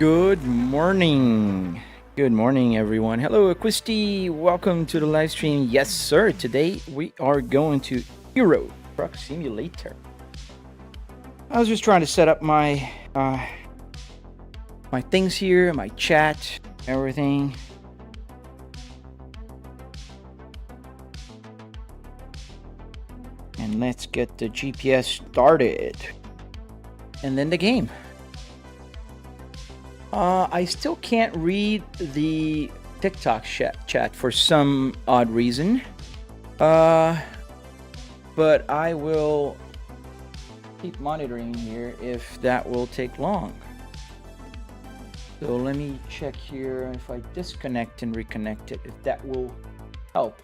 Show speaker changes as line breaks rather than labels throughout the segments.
Good morning. Good morning, everyone. Hello, Christy. Welcome to the live stream. Yes, sir. Today we are going to Euro Truck Simulator. I was just trying to set up my my things here, my chat, everything. And let's get the GPS started. And then the game. I still can't read the TikTok chat for some odd reason. But I will keep monitoring here if that will take long. So let me check here if I disconnect and reconnect it, if that will help.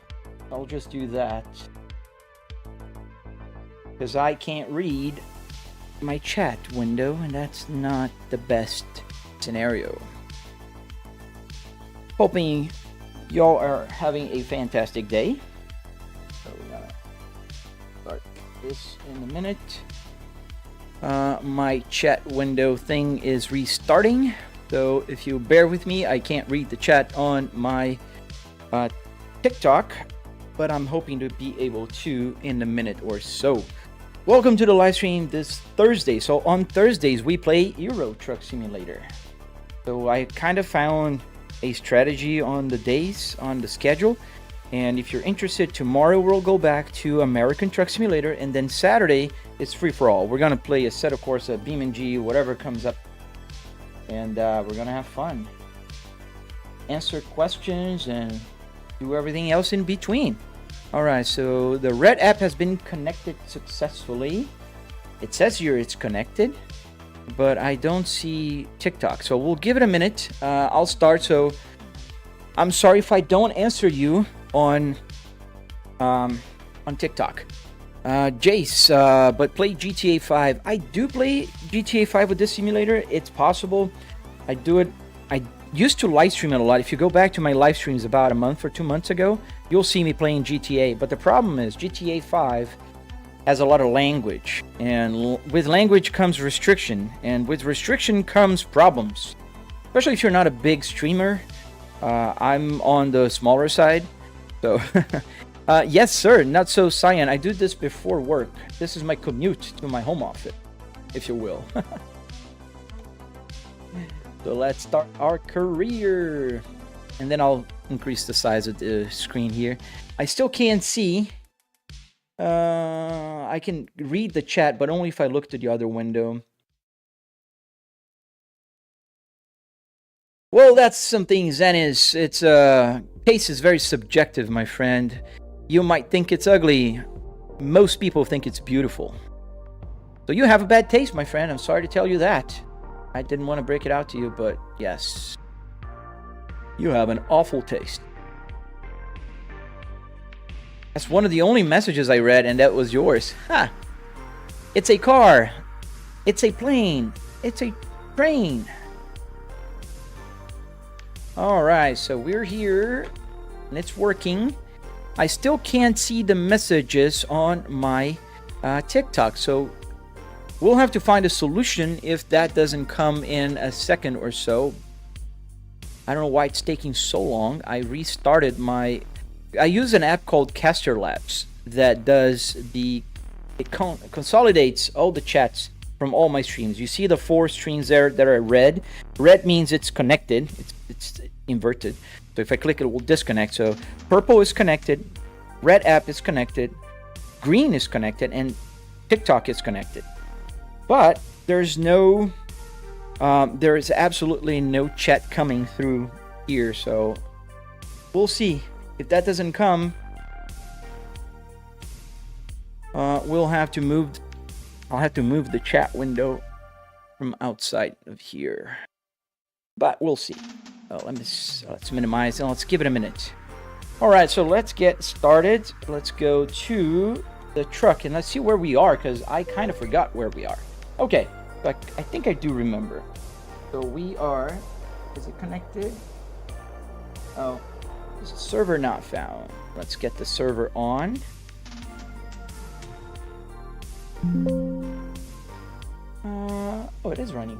I'll just do that. Because I can't read my chat window, and that's not the best scenario. Hoping y'all are having a fantastic day. So we're gonna start this in a minute. My chat window thing is restarting, so if you bear with me, I can't read the chat on my TikTok, but I'm hoping to be able to in a minute or so. Welcome to the live stream this Thursday. So on Thursdays we play Euro Truck Simulator. So I kind of found a strategy on the days, on the schedule. And if you're interested, tomorrow we'll go back to American Truck Simulator. And then Saturday, it's free for all. We're going to play a set, of course, a BeamNG, whatever comes up. And we're going to have fun. Answer questions and do everything else in between. All right, so the red app has been connected successfully. It says here it's connected, but I don't see TikTok. So we'll give it a minute. I'll start. So I'm sorry if I don't answer you on TikTok. Jace, but play GTA 5. I do play GTA 5 with this simulator. It's possible. I do it. I used to live stream it a lot. If you go back to my live streams about a month or 2 months ago, you'll see me playing GTA. But the problem is GTA 5 has a lot of language, and with language comes restriction, and with restriction comes problems, especially if you're not a big streamer. I'm on the smaller side, so yes sir, not so cyan. I do this before work. This is my commute to my home office, if you will. So let's start our career, and then I'll increase the size of the screen here. I still can't see. I can read the chat, but only if I look to the other window. Well, that's something, Zenis. It's taste is very subjective, my friend. You might think it's ugly. Most people think it's beautiful. So you have a bad taste, my friend. I'm sorry to tell you that. I didn't want to break it out to you, but yes. You have an awful taste. That's one of the only messages I read, and that was yours. Ha! It's a car. It's a plane. It's a train. Alright, so we're here, and it's working. I still can't see the messages on my TikTok, so we'll have to find a solution if that doesn't come in a second or so. I don't know why it's taking so long. I restarted my... I use an app called Caster Labs that does the... It consolidates all the chats from all my streams. You see the 4 streams there that are red. Red means it's connected. It's inverted. So if I click it, it will disconnect. So purple is connected. Red app is connected. Green is connected. And TikTok is connected. But there's no... there is absolutely no chat coming through here. So we'll see. If that doesn't come, we'll have to move. I'll have to move the chat window from outside of here. But we'll see. Let's minimize and let's give it a minute. All right, so let's get started. Let's go to the truck and let's see where we are, because I kind of forgot where we are. Okay, but I think I do remember. So we are. Is it connected? Oh. Server not found. Let's get the server on. Oh, it is running.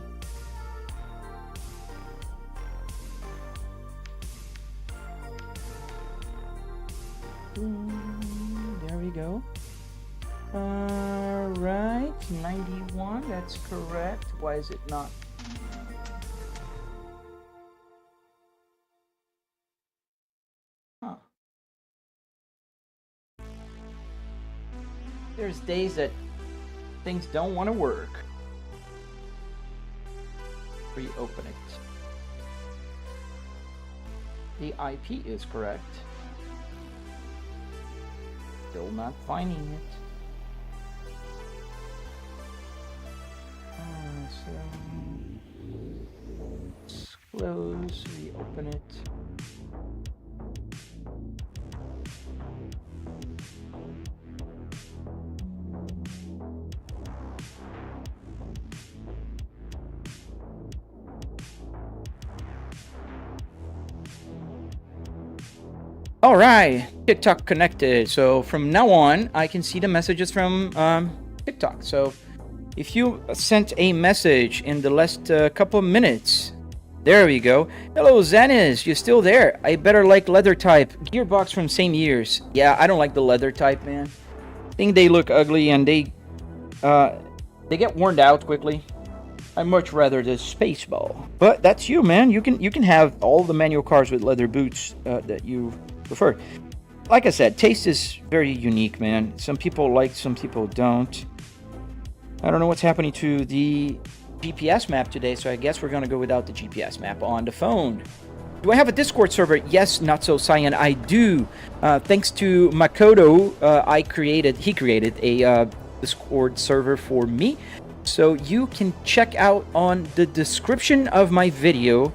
right, 91, that's correct. Why is it not? Huh. There's days that things don't want to work. Reopen it. The IP is correct. Still not finding it. So let's close, reopen it. All right, TikTok connected. So from now on, I can see the messages from TikTok. So if you sent a message in the last couple of minutes, there we go. Hello, Zanis, you still there? I better like leather type. Gearbox from same years. Yeah, I don't like the leather type, man. I think they look ugly and they get worn out quickly. I much rather the Spaceball. But that's you, man. You can have all the manual cars with leather boots that you prefer. Like I said, taste is very unique, man. Some people like, some people don't. I don't know what's happening to the GPS map today, so I guess we're gonna go without the GPS map on the phone. Do I have a Discord server? Yes, not so cyan. I do. Thanks to Makoto, he created a Discord server for me. So you can check out on the description of my video.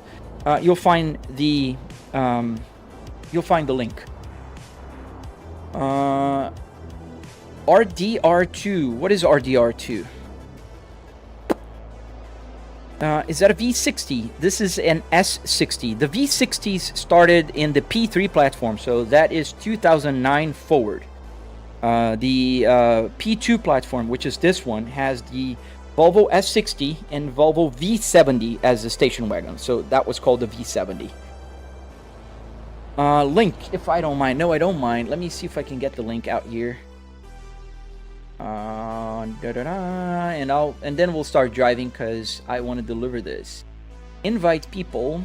You'll find the link. RDR2. What is RDR2? Is that a V60? This is an S60. The V60s started in the P3 platform, so that is 2009 forward. The P2 platform, which is this one, has the Volvo S60 and Volvo V70 as the station wagon. So that was called the V70. Link, if I don't mind. No, I don't mind. Let me see if I can get the link out here. And then we'll start driving because I want to deliver this. Invite people.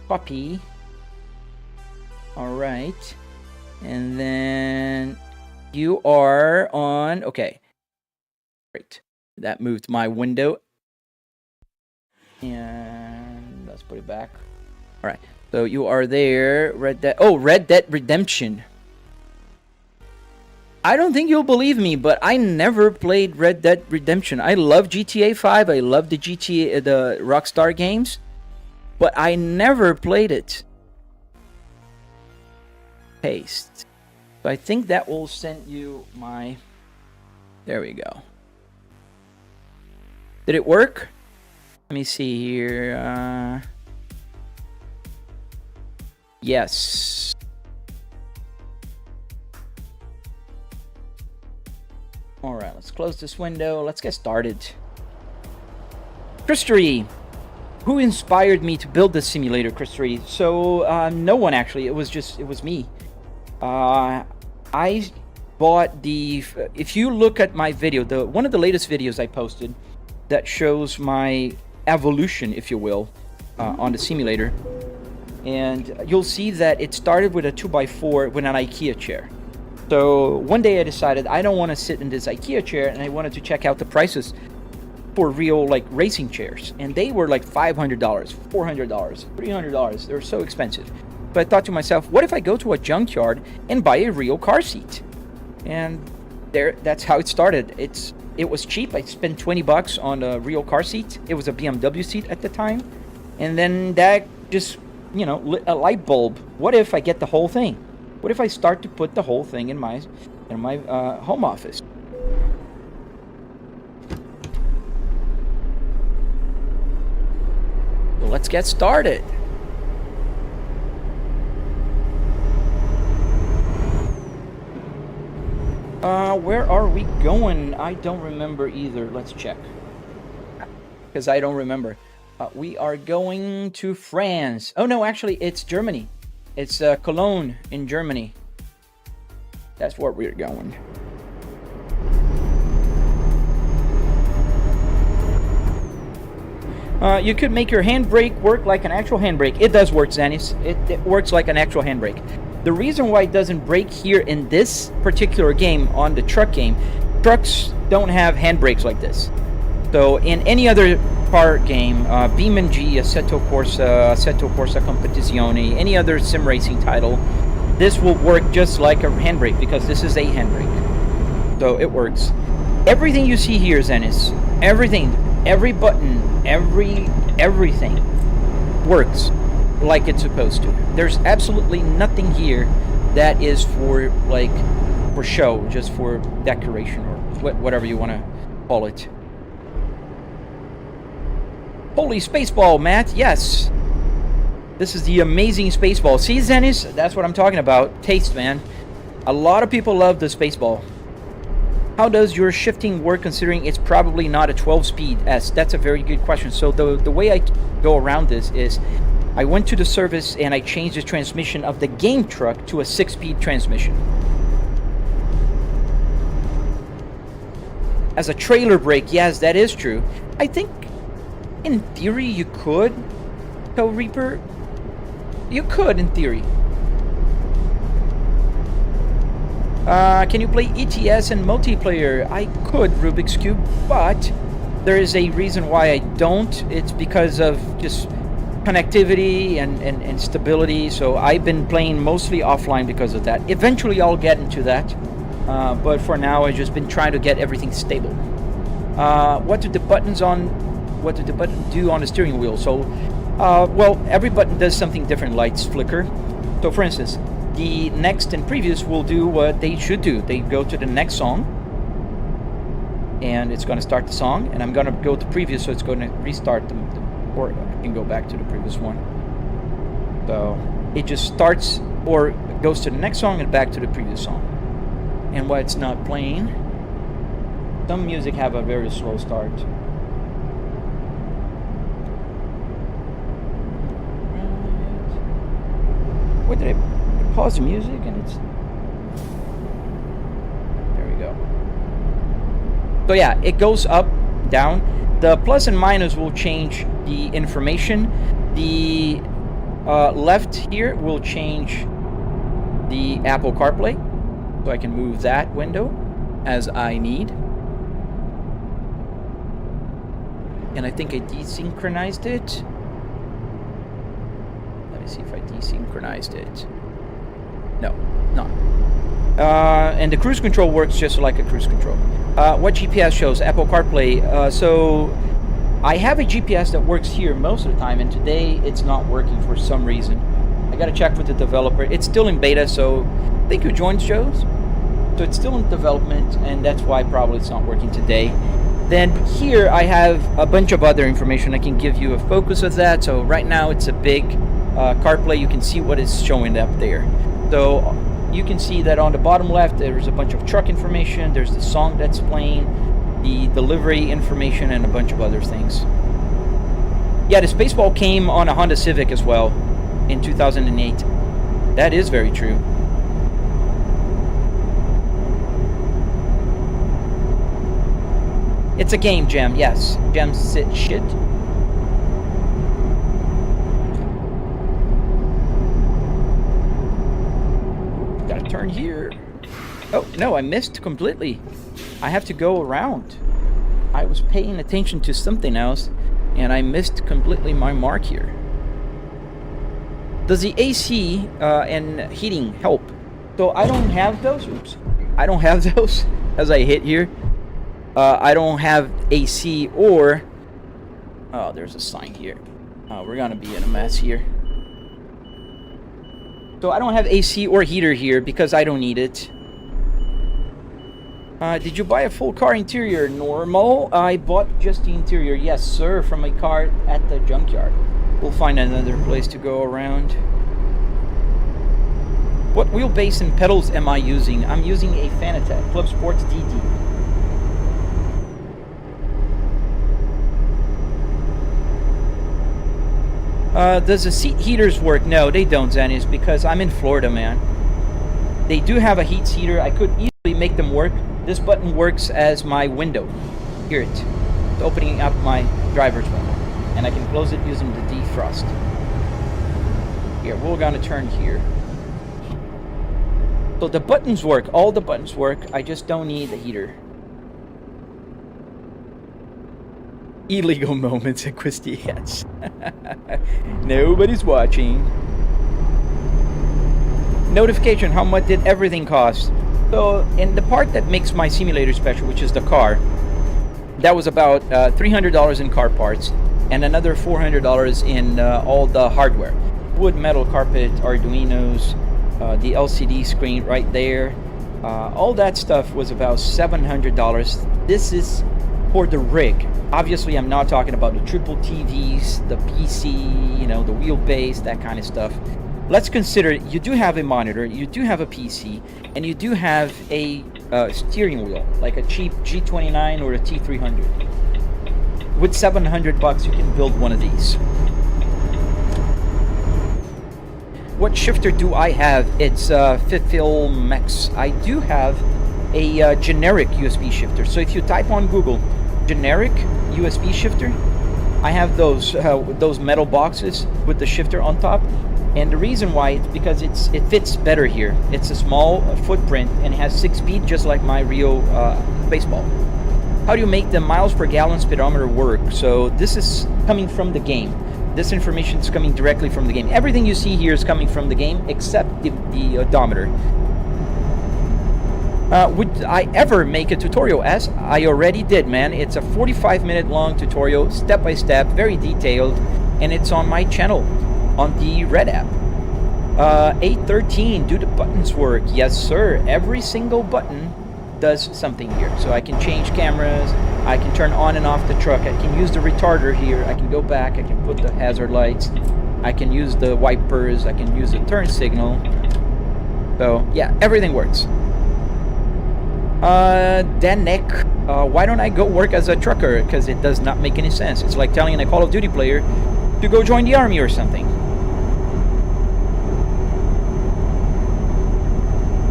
Copy. All right. And then you are on. Okay. Great. That moved my window. And let's put it back. All right. So you are there. Red Dead Redemption. I don't think you'll believe me, but I never played Red Dead Redemption. I love GTA 5. I love the Rockstar games, but I never played it. Paste. So I think that will send you my... There we go. Did it work? Let me see here. Yes. All right, let's close this window. Let's get started. Christery. Who inspired me to build this simulator, Christery? So, no one actually. It was me. I bought the... If you look at my video, one of the latest videos I posted that shows my evolution, if you will, on the simulator. And you'll see that it started with a 2x4 with an IKEA chair. So one day I decided I don't want to sit in this IKEA chair, and I wanted to check out the prices for real like racing chairs. And they were like $500, $400, $300. They were so expensive. So I thought to myself, what if I go to a junkyard and buy a real car seat? And that's how it started. It was cheap. I spent $20 on a real car seat. It was a BMW seat at the time. And then that just, lit a light bulb. What if I get the whole thing? What if I start to put the whole thing in my home office? So let's get started. Where are we going? I don't remember either. Let's check. Because I don't remember. We are going to France. Oh no, actually it's Germany. It's Cologne in Germany. That's where we're going. You could make your handbrake work like an actual handbrake. It does work, Xanis. It works like an actual handbrake. The reason why it doesn't brake here in this particular game, on the truck game, trucks don't have handbrakes like this. So in any other car game, BeamNG, Assetto Corsa Competizione, any other sim racing title, this will work just like a handbrake because this is a handbrake. So it works. Everything you see here, Xanis, everything, every button, everything works like it's supposed to. There's absolutely nothing here that is for show, just for decoration or whatever you want to call it. Holy Spaceball, Matt, yes. This is the amazing Spaceball. See, Xanis, that's what I'm talking about. Taste, man. A lot of people love the Spaceball. How does your shifting work considering it's probably not a 12-speed S? That's a very good question. So the way I go around this is I went to the service and I changed the transmission of the game truck to a 6-speed transmission. As a trailer brake, yes, that is true. I think in theory you could, Toe Reaper. You could in theory. Can you play ETS and multiplayer? I could, Rubik's Cube, but there is a reason why I don't. It's because of just connectivity and stability. So I've been playing mostly offline because of that. Eventually I'll get into that. But for now I've just been trying to get everything stable. What do the buttons do on the steering wheel? So, well, every button does something different. Lights flicker. So for instance, the next and previous will do what they should do. They go to the next song, and it's going to start the song, and I'm going to go to previous, so it's going to restart them, or I can go back to the previous one. So it just starts or goes to the next song and back to the previous song. And while it's not playing, some music have a very slow start. What did I pause the music and it's... There we go. So yeah, it goes up, down. The plus and minus will change the information. The left here will change the Apple CarPlay. So I can move that window as I need. And I think I desynchronized it. Let me see if I desynchronized it. No, not. And the cruise control works just like a cruise control. What GPS shows? Apple CarPlay. So I have a GPS that works here most of the time, and today it's not working for some reason. I gotta check with the developer. It's still in beta, so thank you, Joins Joe's. So it's still in development, and that's why probably it's not working today. Then here I have a bunch of other information. I can give you a focus of that. So right now it's a big CarPlay. You can see what is showing up there. So you can see that on the bottom left there's a bunch of truck information. There's the song that's playing, the delivery information, and a bunch of other things. Yeah, the Spaceball came on a Honda Civic as well in 2008. That is very true. It's a game, Gem. Yes. Gem sit shit. Gotta turn here. Oh, no, I missed completely. I have to go around. I was paying attention to something else, and I missed completely my mark here. Does the AC and heating help? So I don't have those. Oops. I don't have those as I hit here. I don't have AC or... Oh, there's a sign here. We're going to be in a mess here. So I don't have AC or heater here because I don't need it. Did you buy a full car interior? Normal. I bought just the interior. Yes, sir, from a car at the junkyard. We'll find another place to go around. What wheelbase and pedals am I using? I'm using a Fanatec Club Sports DD. Does the seat heaters work? No, they don't, Xanius, because I'm in Florida, man. They do have a heat heater. I could easily make them work. This button works as my window. Hear it. It's opening up my driver's window. and I can close it using the defrost. Here, we're gonna turn here. So the buttons work, all the buttons work, I just don't need the heater. Illegal moments at Christie, yes. Nobody's watching. Notification, how much did everything cost? So, in the part that makes my simulator special, which is the car, that was about $300 in car parts, and another $400 in all the hardware. Wood, metal, carpet, Arduinos, the LCD screen right there. All that stuff was about $700. This is for the rig. Obviously, I'm not talking about the triple TVs, the PC, you know, the wheelbase, that kind of stuff. Let's consider you do have a monitor, you do have a PC, and you do have a steering wheel, like a cheap G29 or a T300. With $700, you can build one of these. What shifter do I have? It's Fitfilmex. I do have a generic USB shifter. So if you type on Google, generic USB shifter, I have those metal boxes with the shifter on top. And the reason why is because it fits better here. It's a small footprint and it has 6 speed, just like my Rio baseball. How do you make the miles per gallon speedometer work? So this is coming from the game. This information is coming directly from the game. Everything you see here is coming from the game except the odometer. Would I ever make a tutorial? As I already did, man. It's a 45-minute long tutorial, step by step, very detailed, and it's on my channel on the Red app. 813, do the buttons work? Yes, sir. Every single button does something here. So I can change cameras, I can turn on and off the truck, I can use the retarder here, I can go back, I can put the hazard lights, I can use the wipers, I can use the turn signal. So yeah, everything works. Danek, why don't I go work as a trucker? Because it does not make any sense. It's like telling a Call of Duty player to go join the army or something.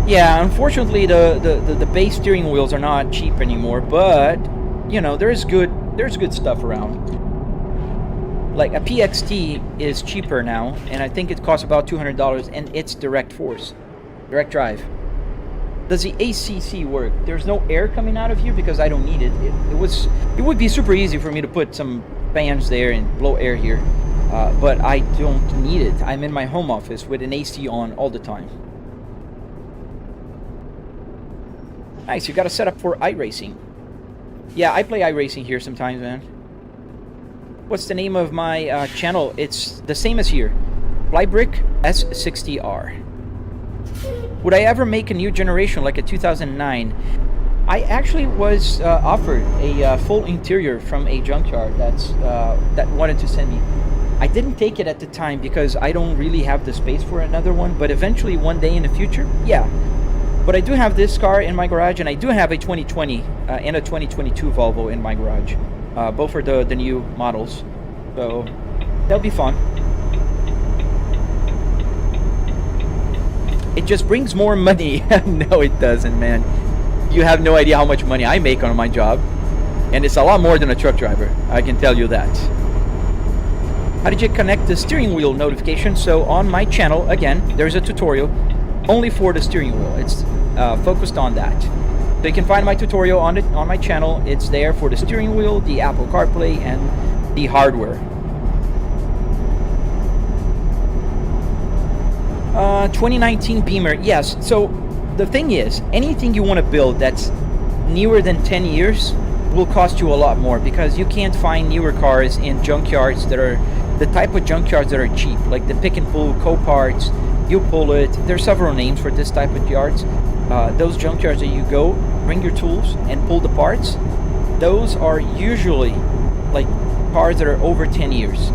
Yeah, unfortunately the base steering wheels are not cheap anymore, but you know, there's good stuff around. Like a PXT is cheaper now, and I think it costs about $200, and it's direct force, direct drive. Does the ACC work? There's no air coming out of here because I don't need it. It would be super easy for me to put some fans there and blow air here, but I don't need it. I'm in my home office with an AC on all the time. Nice, you got a setup for iRacing. Yeah, I play iRacing here sometimes, man. What's the name of my channel? It's the same as here. Flybrick S60R. Would I ever make a new generation like a 2009? I actually was offered a full interior from a junkyard that wanted to send me. I didn't take it at the time because I don't really have the space for another one, but eventually one day in the future, yeah. But I do have this car in my garage, and I do have a 2020 and a 2022 Volvo in my garage. Both are the new models. So that'll be fun. It just brings more money. No, it doesn't, man. You have no idea how much money I make on my job. And it's a lot more than a truck driver. I can tell you that. How did you connect the steering wheel notification? So on my channel, again, there's a tutorial only for the steering wheel. It's focused on that. So you can find my tutorial on my channel. It's there for the steering wheel, the Apple CarPlay, and the hardware. 2019 Beamer, yes. So the thing is, anything you want to build that's newer than 10 years will cost you a lot more, because you can't find newer cars in junkyards that are the type of junkyards that are cheap, like the pick and pull, Co-Parts, You Pull It. There's several names for this type of yards. Those junkyards that you go, bring your tools and pull the parts, those are usually like cars that are over 10 years.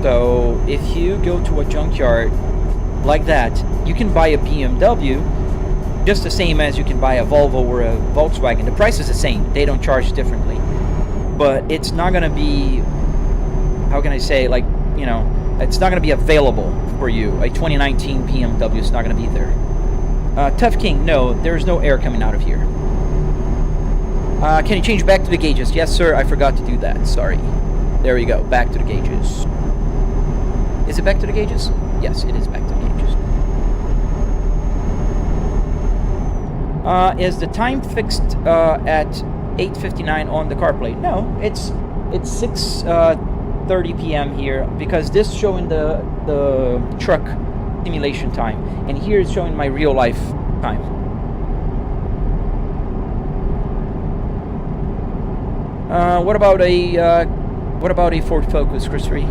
So if you go to a junkyard like that, you can buy a BMW just the same as you can buy a Volvo or a Volkswagen. The price is the same. They don't charge differently. But it's not going to be, how can I say, like, you know, it's not going to be available for you. A 2019 BMW is not going to be there. Tough King, no, there's no air coming out of here. Can you change back to the gauges? Yes, sir, I forgot to do that. Sorry. There we go. Back to the gauges. Is it back to the gauges? Yes, it is back to the gauges. Is the time fixed at 8:59 on the car plate? No, it's 6:30 p.m. here, because this is showing the truck simulation time, and here it's showing my real life time. What about a Ford Focus, Chris 3?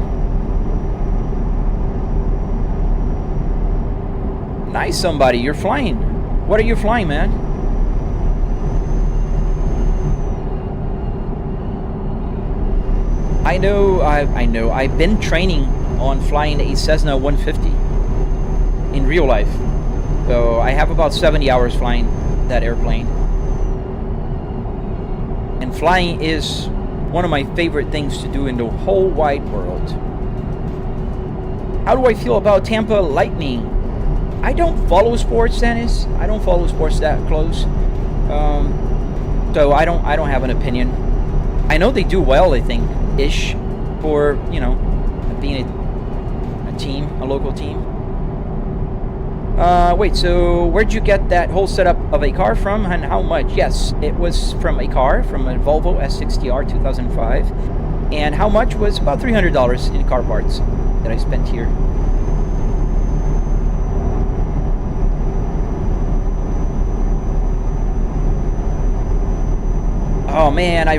Nice, somebody. You're flying. What are you flying, man? I know. I've been training on flying a Cessna 150 in real life. So I have about 70 hours flying that airplane. And flying is one of my favorite things to do in the whole wide world. How do I feel about Tampa Lightning? I don't follow sports, Dennis. I don't follow sports that close. So I don't have an opinion. I know they do well, I think, ish, for, you know, being a team, a local team. Wait, so where'd you get that whole setup of a car from, and how much? Yes, it was from a car, from a Volvo S60R 2005. And how much was about $300 in car parts that I spent here. Oh man, I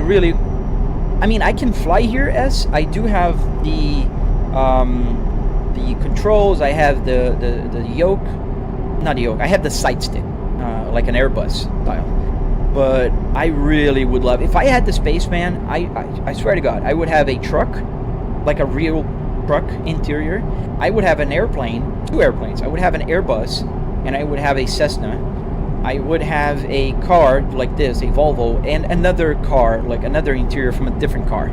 mean, I can fly here, as I do have the controls. I have the yoke, not the yoke. I have the sight stick, like an Airbus style. But I really would love, if I had the space, man. I swear to God, I would have a truck, like a real truck interior. I would have an airplane, 2 airplanes. I would have an Airbus, and I would have a Cessna. I would have a car like this, a Volvo, and another car, like another interior from a different car.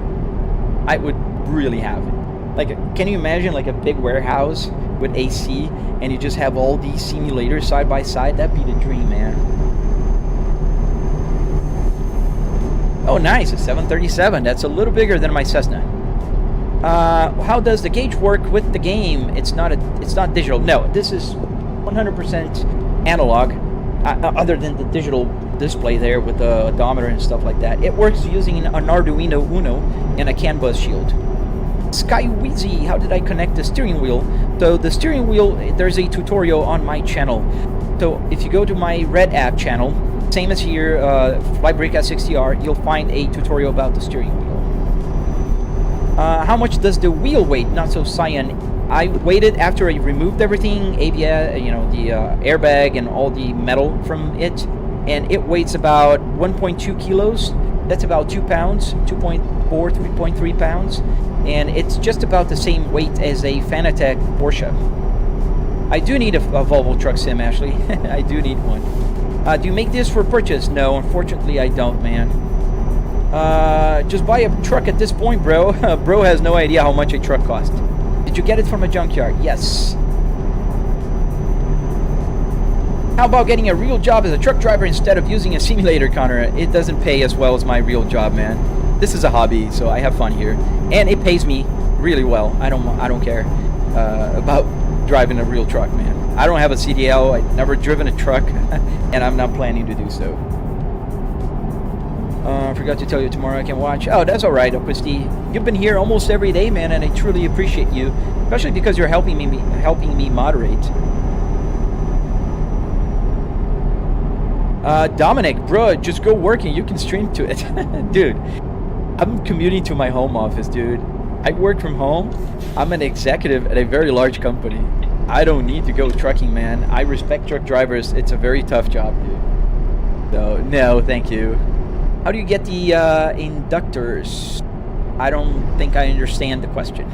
I would really have it. Like, can you imagine like a big warehouse with AC, and you just have all these simulators side by side? That'd be the dream, man. Oh, nice, a 737. That's a little bigger than my Cessna. How does the gauge work with the game? It's not digital. No, this is 100% analog. Other than the digital display there with the odometer and stuff like that. It works using an Arduino Uno and a CAN bus shield. Skyweezy, how did I connect the steering wheel? So the steering wheel, there's a tutorial on my channel. So if you go to my Red App channel, same as here, Flybreak S60R, you'll find a tutorial about the steering wheel. How much does the wheel weigh? Not so cyan. I waited after I removed everything, ABS, you know, the airbag and all the metal from it, and it weighs about 1.2 kilos. That's about 2 pounds, 2.4, 3.3 pounds, and it's just about the same weight as a Fanatec Porsche. I do need a Volvo truck sim, Ashley. I do need one. Do you make this for purchase? No, unfortunately I don't, man. Just buy a truck at this point, bro. Bro has no idea how much a truck costs. Did you get it from a junkyard? Yes. How about getting a real job as a truck driver instead of using a simulator, Connor? It doesn't pay as well as my real job, man. This is a hobby, so I have fun here, and it pays me really well. I don't care about driving a real truck, man. I don't have a CDL. I've never driven a truck, and I'm not planning to do so. Forgot to tell you tomorrow I can watch. Oh, that's all right, Christy. You've been here almost every day, man, and I truly appreciate you, especially because you're helping me moderate. Dominic, bro, just go working. You can stream to it, dude. I'm commuting to my home office, dude. I work from home. I'm an executive at a very large company. I don't need to go trucking, man. I respect truck drivers. It's a very tough job, dude. So no, thank you. How do you get the inductors? I don't think I understand the question.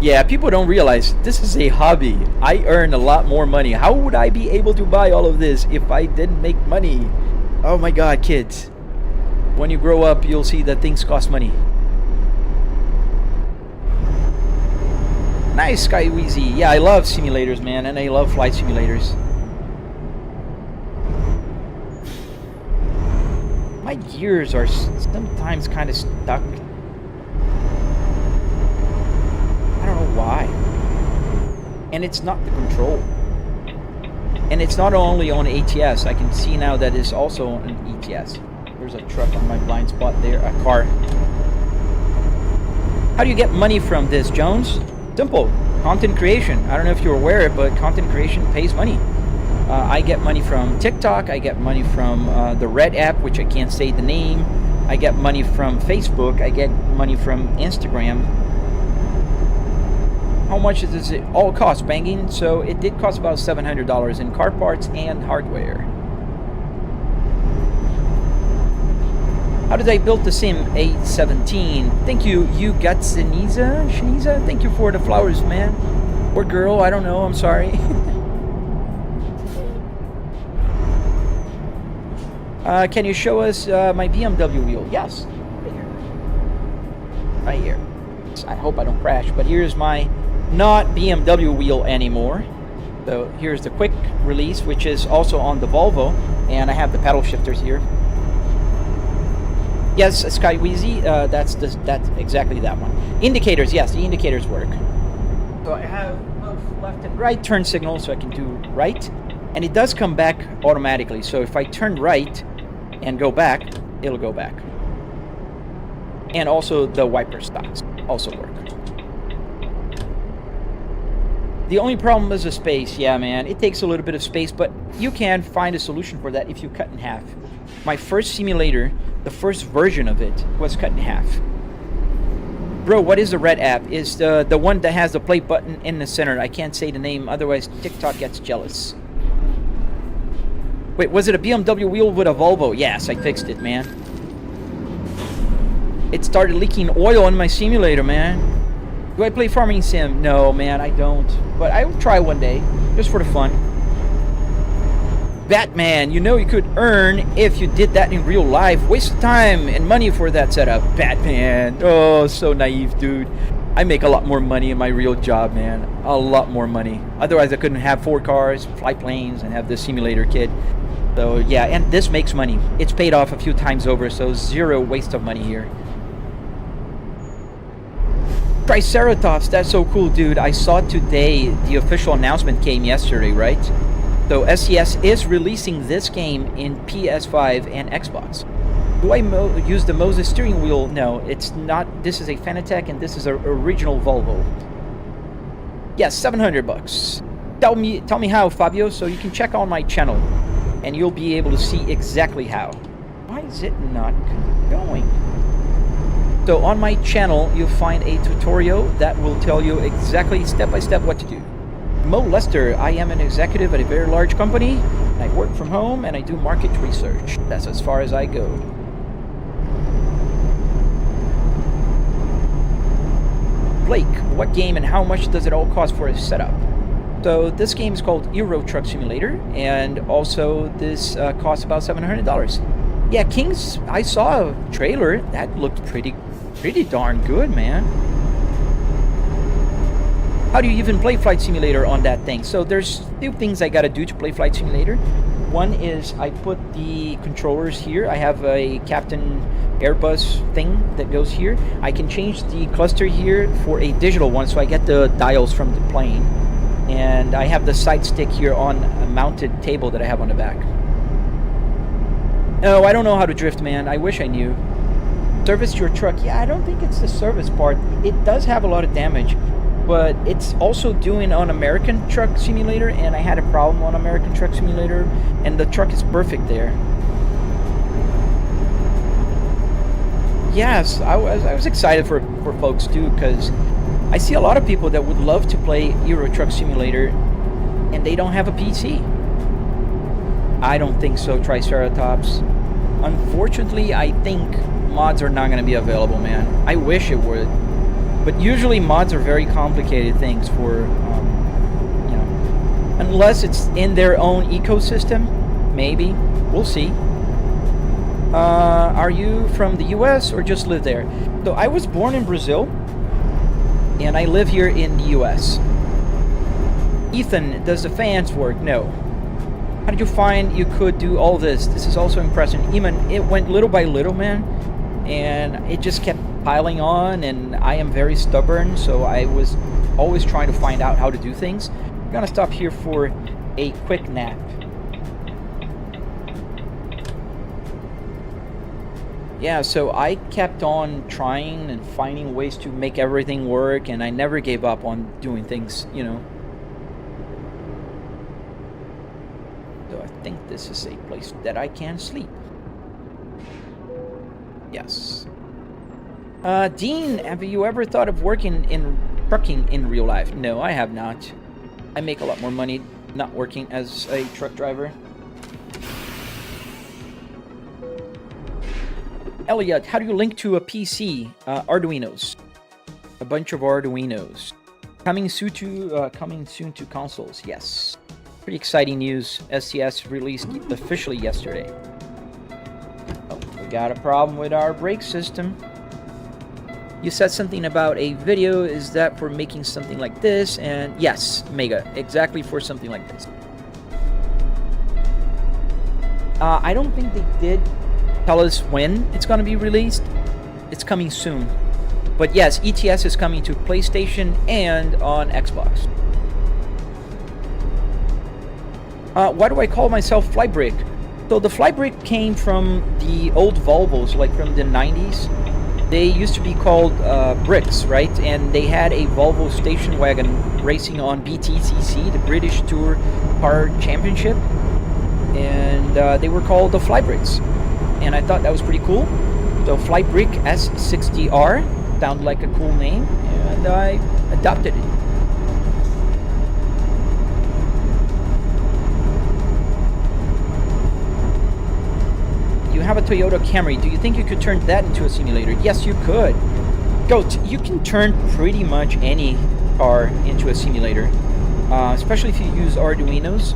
Yeah, people don't realize this is a hobby. I earn a lot more money. How would I be able to buy all of this if I didn't make money? Oh my God, kids. When you grow up, you'll see that things cost money. Nice, Skyweezy. Yeah, I love simulators, man, and I love flight simulators. My gears are sometimes kind of stuck. I don't know why. And it's not the control. And it's not only on ATS. I can see now that it's also on ETS. There's a truck on my blind spot there, a car. How do you get money from this, Jones? Simple. Content creation. I don't know if you're aware, but content creation pays money. I get money from TikTok. I get money from the Red app, which I can't say the name. I get money from Facebook. I get money from Instagram. How much does it all cost, banging? So it did cost about $700 in car parts and hardware. How did I build the Sim 817? Thank you, you got Shaniza? Thank you for the flowers, man. Or girl, I don't know, I'm sorry. Can you show us my BMW wheel? Yes. Right here. Right here. I hope I don't crash, but here's my not BMW wheel anymore. So here's the quick release, which is also on the Volvo, and I have the paddle shifters here. Yes, Sky Wheezy, that's exactly that one. Indicators, yes, the indicators work. So I have both left and right turn signals, so I can do right, and it does come back automatically. So if I turn right and go back, it'll go back. And also the wiper stocks also work. The only problem is the space. Yeah, man, it takes a little bit of space, but you can find a solution for that if you cut in half. My first simulator, the first version of it, was cut in half. Bro, what is the Red app? Is the one that has the play button in the center. I can't say the name, otherwise TikTok gets jealous. Wait, was it a BMW wheel with a Volvo? Yes, I fixed it, man. It started leaking oil in my simulator, man. Do I play farming sim? No, man, I don't. But I will try one day, just for the fun. Batman, you know you could earn if you did that in real life. Waste of time and money for that setup. Batman, oh, so naive, dude. I make a lot more money in my real job, man. A lot more money. Otherwise, I couldn't have 4 cars, fly planes, and have the simulator kit. So, yeah, and this makes money. It's paid off a few times over, so zero waste of money here. Triceratops, that's so cool, dude. I saw today the official announcement came yesterday, right? So SES is releasing this game in PS5 and Xbox. Do I use the Moses steering wheel? No, it's not. This is a Fanatec and this is an original Volvo. Yes, $700. Tell me how, Fabio, so you can check on my channel and you'll be able to see exactly how. Why is it not going? So on my channel, you'll find a tutorial that will tell you exactly step by step what to do. Mo Lester, I am an executive at a very large company. I work from home and I do market research. That's as far as I go. Blake, what game and how much does it all cost for a setup? So this game is called Euro Truck Simulator, and also this costs about $700. Yeah, Kings, I saw a trailer that looked pretty darn good, man. How do you even play Flight Simulator on that thing? So there's 2 things I gotta do to play Flight Simulator. One is I put the controllers here. I have a Captain Airbus thing that goes here. I can change the cluster here for a digital one, so I get the dials from the plane. And I have the sight stick here on a mounted table that I have on the back. No, I don't know how to drift, man. I wish I knew. Service your truck. Yeah, I don't think it's the service part. It does have a lot of damage, but it's also doing on American Truck Simulator, and I had a problem on American Truck Simulator, and the truck is perfect there. Yes, I was excited for folks too, because I see a lot of people that would love to play Euro Truck Simulator, and they don't have a PC. I don't think so, Triceratops. Unfortunately, I think mods are not going to be available, man. I wish it would. But usually mods are very complicated things for, you know, unless it's in their own ecosystem, maybe. We'll see. Are you from the US or just live there? So I was born in Brazil, and I live here in the US. Ethan, does the fans work? No. How did you find you could do all this? This is also impressive. Even it went little by little, man, and it just kept piling on, and I am very stubborn, so I was always trying to find out how to do things. I'm gonna stop here for a quick nap. Yeah, so I kept on trying and finding ways to make everything work, and I never gave up on doing things, you know. So I think this is a place that I can sleep. Yes. Dean, have you ever thought of working in trucking in real life? No, I have not. I make a lot more money not working as a truck driver. Elliot, how do you link to a PC? Arduinos. A bunch of Arduinos. Coming soon to consoles. Yes. Pretty exciting news. SCS released officially yesterday. Oh, we got a problem with our brake system. You said something about a video. Is that for making something like this? And yes, Mega, exactly for something like this. I don't think they did tell us when it's going to be released. It's coming soon. But yes, ETS is coming to PlayStation and on Xbox. Why do I call myself Flybrick? So the Flybrick came from the old Volvos, like from the 90s. They used to be called bricks, right? And they had a Volvo station wagon racing on BTCC, the British Tour Car Championship. And they were called the Flybricks. And I thought that was pretty cool. So Flybrick S60R sounded like a cool name, and I adopted it. You have a Toyota Camry. Do you think you could turn that into a simulator? Yes, you could. Goat, you can turn pretty much any car into a simulator, especially if you use Arduinos.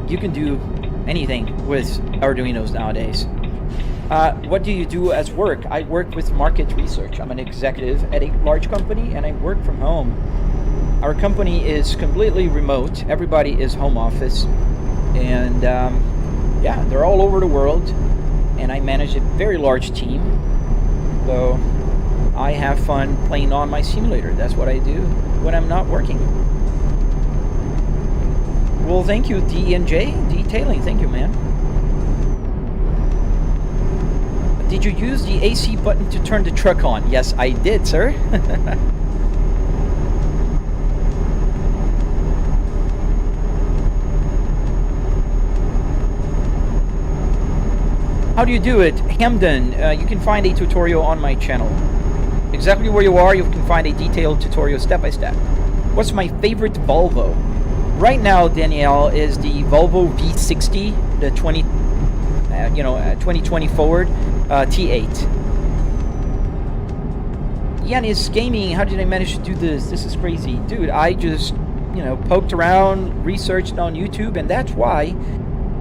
You can do anything with Arduinos nowadays. What do you do as work? I work with market research. I'm an executive at a large company, and I work from home. Our company is completely remote. Everybody is home office, and yeah, they're all over the world, and I manage a very large team. So I have fun playing on my simulator. That's what I do when I'm not working. Well, thank you, D&J. Detailing, thank you, man. Did you use the AC button to turn the truck on? Yes, I did, sir. How do you do it? Hamden, you can find a tutorial on my channel. Exactly where you are, you can find a detailed tutorial step by step. What's my favorite Volvo? Right now, Danielle, is the Volvo V60, the 2020 forward T8. Yanis Gaming, how did I manage to do this? This is crazy. Dude, I just, poked around, researched on YouTube, and that's why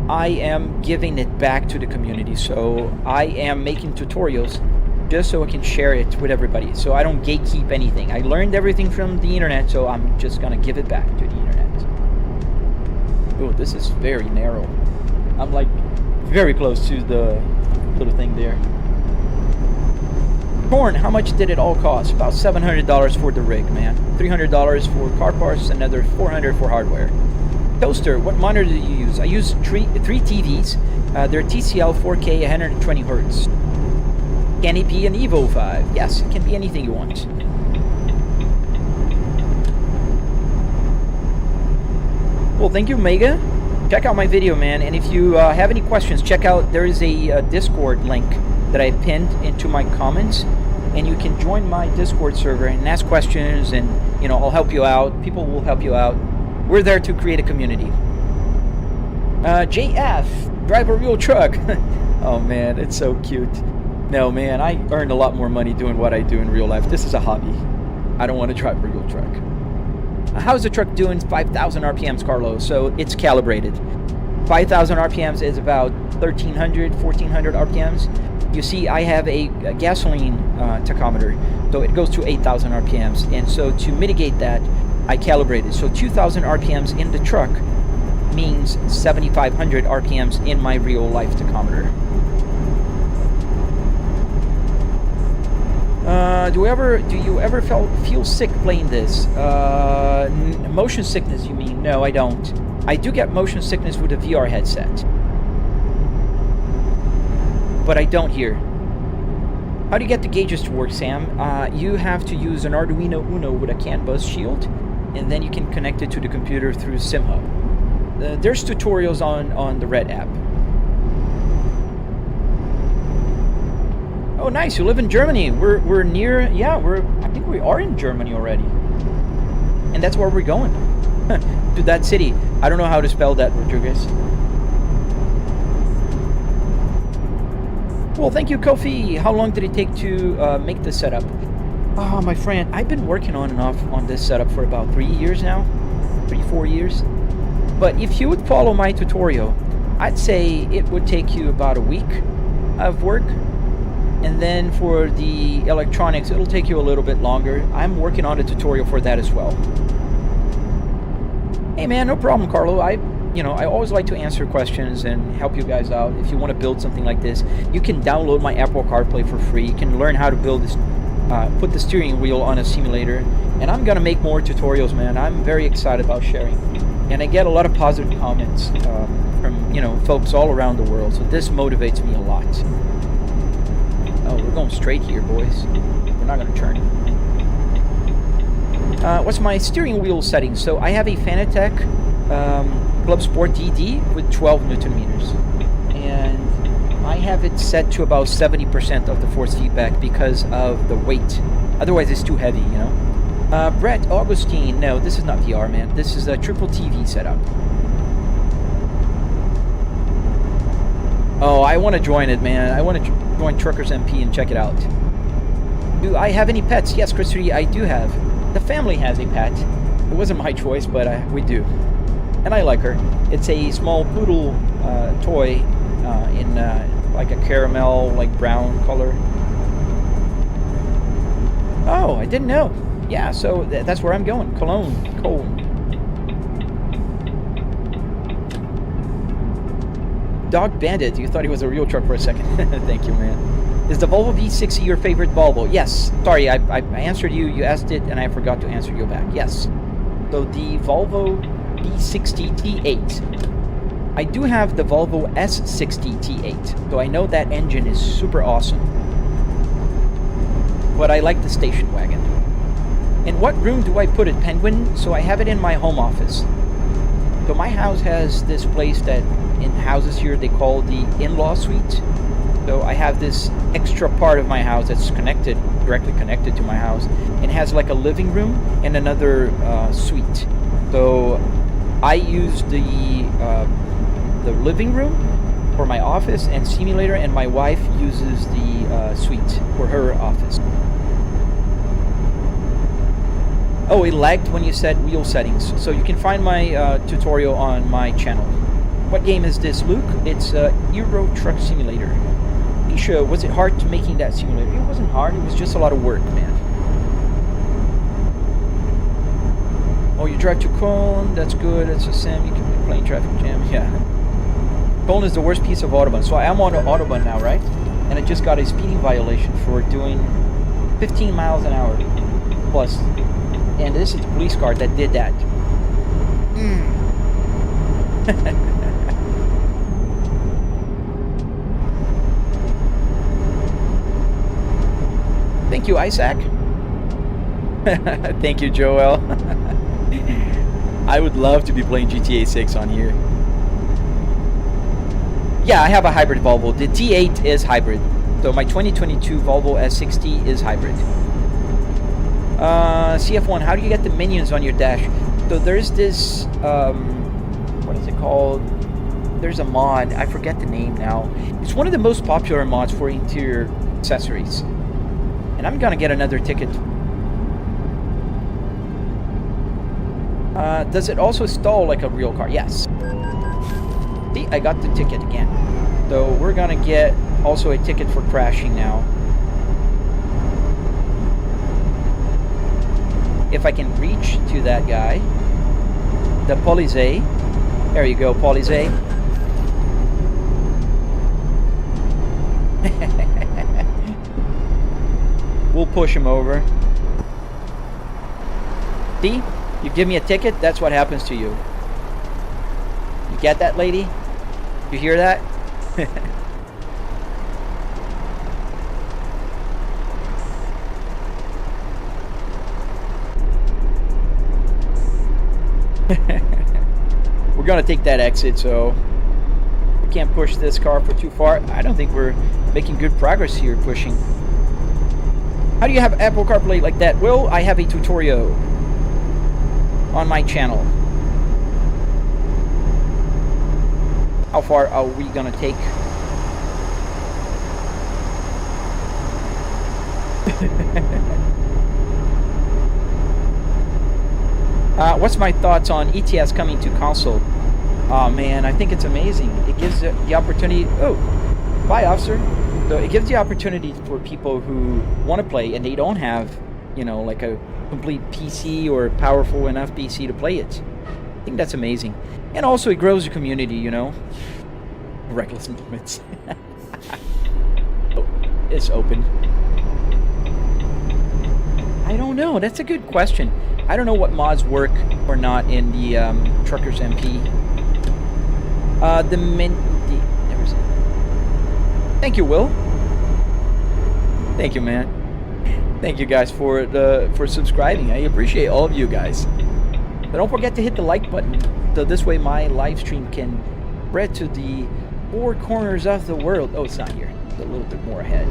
I am giving it back to the community. So I am making tutorials just so I can share it with everybody. So I don't gatekeep anything. I learned everything from the internet, so I'm just gonna give it back to the internet. Oh, this is very narrow. I'm like very close to the little thing there. Corn, how much did it all cost? About $700 for the rig, man. $300 for car parts, another $400 for hardware. Toaster, what monitor do you use? I use three TVs. They're TCL 4K 120 Hz. Can it be an Evo 5? Yes, it can be anything you want. Well, thank you, Mega. Check out my video, man. And if you have any questions, check out, there is a Discord link that I pinned into my comments. And you can join my Discord server and ask questions, and, I'll help you out. People will help you out. We're there to create a community. JF, drive a real truck. Oh, man, it's so cute. No, man, I earned a lot more money doing what I do in real life. This is a hobby. I don't want to drive a real truck. How's the truck doing 5,000 RPMs, Carlos? So it's calibrated. 5,000 RPMs is about 1,300, 1,400 RPMs. You see, I have a gasoline tachometer, so it goes to 8,000 RPMs. And so to mitigate that, I calibrated. So 2,000 RPMs in the truck means 7,500 RPMs in my real life tachometer. Do you ever feel sick playing this? Motion sickness, you mean? No, I don't. I do get motion sickness with a VR headset, but I don't here. How do you get the gauges to work, Sam? You have to use an Arduino Uno with a CAN bus shield, and then you can connect it to the computer through SimHub. There's tutorials on the Red app. Oh, nice! You live in Germany. We're near. Yeah, I think we are in Germany already, and that's where we're going. To that city. I don't know how to spell that, Rodriguez. Well, thank you, Kofi. How long did it take to make this setup? Oh, my friend, I've been working on and off on this setup for about 3 years now. 3-4 years. But if you would follow my tutorial, I'd say it would take you about a week of work. And then for the electronics, it'll take you a little bit longer. I'm working on a tutorial for that as well. Hey man, no problem, Carlo. I always like to answer questions and help you guys out. If you want to build something like this, you can download my Apple CarPlay for free. You can learn how to build this, put the steering wheel on a simulator. And I'm gonna make more tutorials, man. I'm very excited about sharing, and I get a lot of positive comments from folks all around the world. So this motivates me a lot. Oh, we're going straight here, boys. We're not gonna turn. What's my steering wheel settings? So I have a Fanatec Club Sport DD with 12 Newton meters, and I have it set to about 70% of the force feedback because of the weight. Otherwise, it's too heavy, you know. Brett Augustine, no, this is not VR, man. This is a triple TV setup. Oh, I want to join it, man. I want to join Truckers MP and check it out. Do I have any pets? Yes, Christy, I do have. The family has a pet. It wasn't my choice, but we do. And I like her. It's a small poodle toy in like a caramel, like brown color. Oh, I didn't know. Yeah, so that's where I'm going. Cologne. Dog Bandit. You thought he was a real truck for a second. Thank you, man. Is the Volvo V60 your favorite Volvo? Yes. Sorry, I answered you. You asked it, and I forgot to answer you back. Yes. So the Volvo V60 T8. I do have the Volvo S60 T8, so I know that engine is super awesome. But I like the station wagon. In what room do I put it, Penguin? So I have it in my home office. So my house has this place that in houses here they call the in-law suite. So I have this extra part of my house that's directly connected to my house. It has like a living room and another suite. So I use the living room for my office and simulator, and my wife uses the suite for her office. Oh, it lagged when you said wheel settings. So you can find my tutorial on my channel. What game is this, Luke? It's Euro Truck Simulator. Isha, was it hard to making that simulator? It wasn't hard, it was just a lot of work, man. Oh, you drive to Cologne, that's good, that's a sim, you can be playing traffic jam, yeah. Cologne is the worst piece of Autobahn. So I am on Autobahn now, right? And I just got a speeding violation for doing 15 miles an hour plus. And this is the police car that did that. Thank you, Isaac. Thank you, Joel. I would love to be playing GTA 6 on here. Yeah, I have a hybrid Volvo. The T8 is hybrid. So my 2022 Volvo S60 is hybrid. CF1, how do you get the minions on your dash? So there's this, what is it called? There's a mod, I forget the name now. It's one of the most popular mods for interior accessories. And I'm gonna get another ticket. Does it also stall like a real car? Yes. See, I got the ticket again. So we're gonna get also a ticket for crashing now. If I can reach to that guy, the police, There you go, Paulize. We'll push him over. See? You give me a ticket, that's what happens to you. You get that, lady? You hear that? We're gonna take that exit, so we can't push this car for too far. I don't think we're making good progress here pushing. How do you have Apple CarPlay like that? Well, I have a tutorial on my channel. How far are we gonna take? What's my thoughts on ETS coming to console? Oh man, I think it's amazing. It gives the opportunity. Oh, bye, officer. So it gives the opportunity for people who want to play and they don't have, you know, like a complete PC or powerful enough PC to play it. I think that's amazing. And also it grows the community, you know. Reckless movements. Oh, it's open. I don't know. That's a good question. I don't know what mods work or not in the Truckers MP. Thank you, Will. Thank you, man. Thank you guys for subscribing. I appreciate all of you guys. But don't forget to hit the like button, so this way my live stream can spread to the 4 corners of the world. Oh, it's not here. It's a little bit more ahead.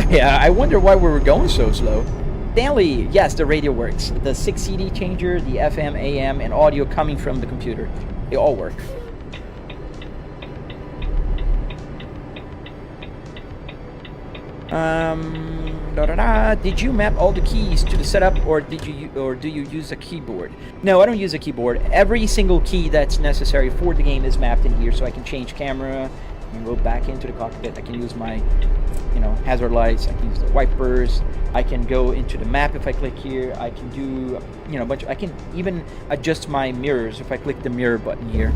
Yeah, I wonder why we were going so slow. Stanley, yes, the radio works. The 6 CD changer, the FM, AM, and audio coming from the computer. They all work. Did you map all the keys to the setup, or do you use a keyboard? No, I don't use a keyboard. Every single key that's necessary for the game is mapped in here, so I can change camera and go back into the cockpit. I can use my, you know, hazard lights. I can use the wipers. I can go into the map if I click here. I can do, you know, I can even adjust my mirrors if I click the mirror button here.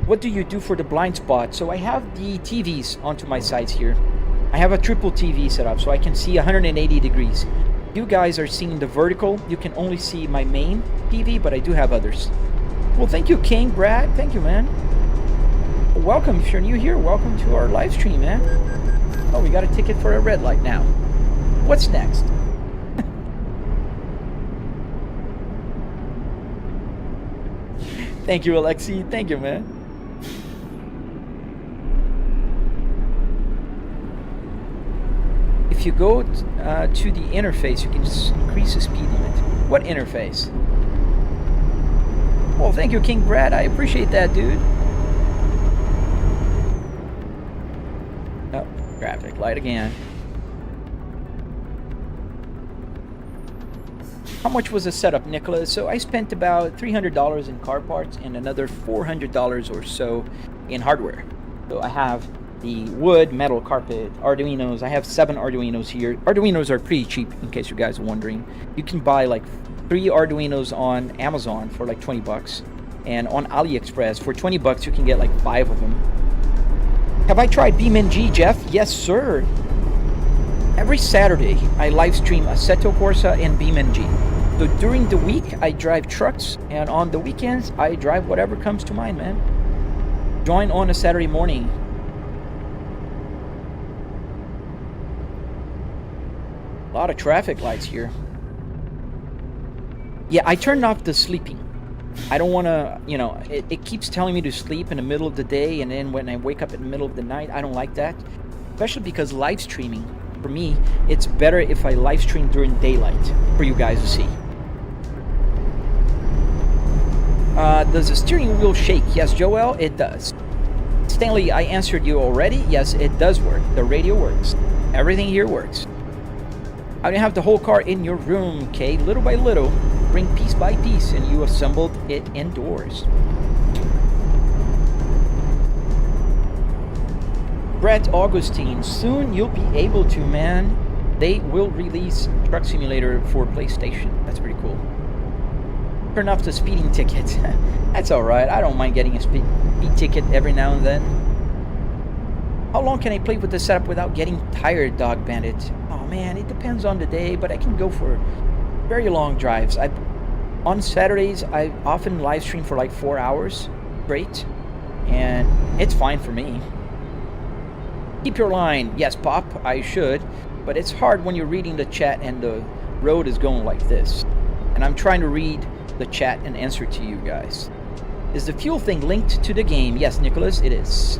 What do you do for the blind spot? So I have the TVs onto my sides here. I have a triple TV set up, so I can see 180 degrees. You guys are seeing the vertical. You can only see my main TV, but I do have others. Well, thank you, King Brad. Thank you, man. Welcome. If you're new here, welcome to our live stream, man. Oh, we got a ticket for a red light now. What's next? Thank you, Alexi. Thank you, man. If you go to the interface, you can just increase the speed limit. What interface? Well, thank you, King Brad. I appreciate that, dude. Oh, traffic light again. How much was the setup, Nicholas? So I spent about $300 in car parts and another $400 or so in hardware. So I have the wood, metal, carpet, Arduinos. I have 7 Arduinos here. Arduinos are pretty cheap, in case you guys are wondering. You can buy like 3 Arduinos on Amazon for like 20 bucks. And on AliExpress, for 20 bucks, you can get like 5 of them. Have I tried BeamNG, Jeff? Yes, sir. Every Saturday, I live stream Assetto Corsa and BeamNG. So during the week, I drive trucks, and on the weekends, I drive whatever comes to mind, man. Join on a Saturday morning. A lot of traffic lights here. Yeah, I turned off the sleeping. I don't want to, you know, it keeps telling me to sleep in the middle of the day, and then when I wake up in the middle of the night, I don't like that. Especially because live streaming, for me, it's better if I live stream during daylight for you guys to see. Does the steering wheel shake? Yes, Joel, it does. Stanley, I answered you already. Yes, it does work. The radio works. Everything here works. I don't have the whole car in your room, okay? Little by little, bring piece by piece, and you assembled it indoors. Brett Augustine, soon you'll be able to, man. They will release Truck Simulator for PlayStation. That's pretty cool. turn off the speeding ticket. That's alright, I don't mind getting a speed ticket every now and then. How long can I play with the setup without getting tired, Dog Bandit? Oh man, it depends on the day, but I can go for very long drives. On Saturdays, I often live stream for like 4 hours straight, and it's fine for me. Keep your line. Yes, Pop, I should, but it's hard when you're reading the chat and the road is going like this. And I'm trying to read the chat and answer to you guys. Is the fuel thing linked to the game? Yes, Nicholas, it is.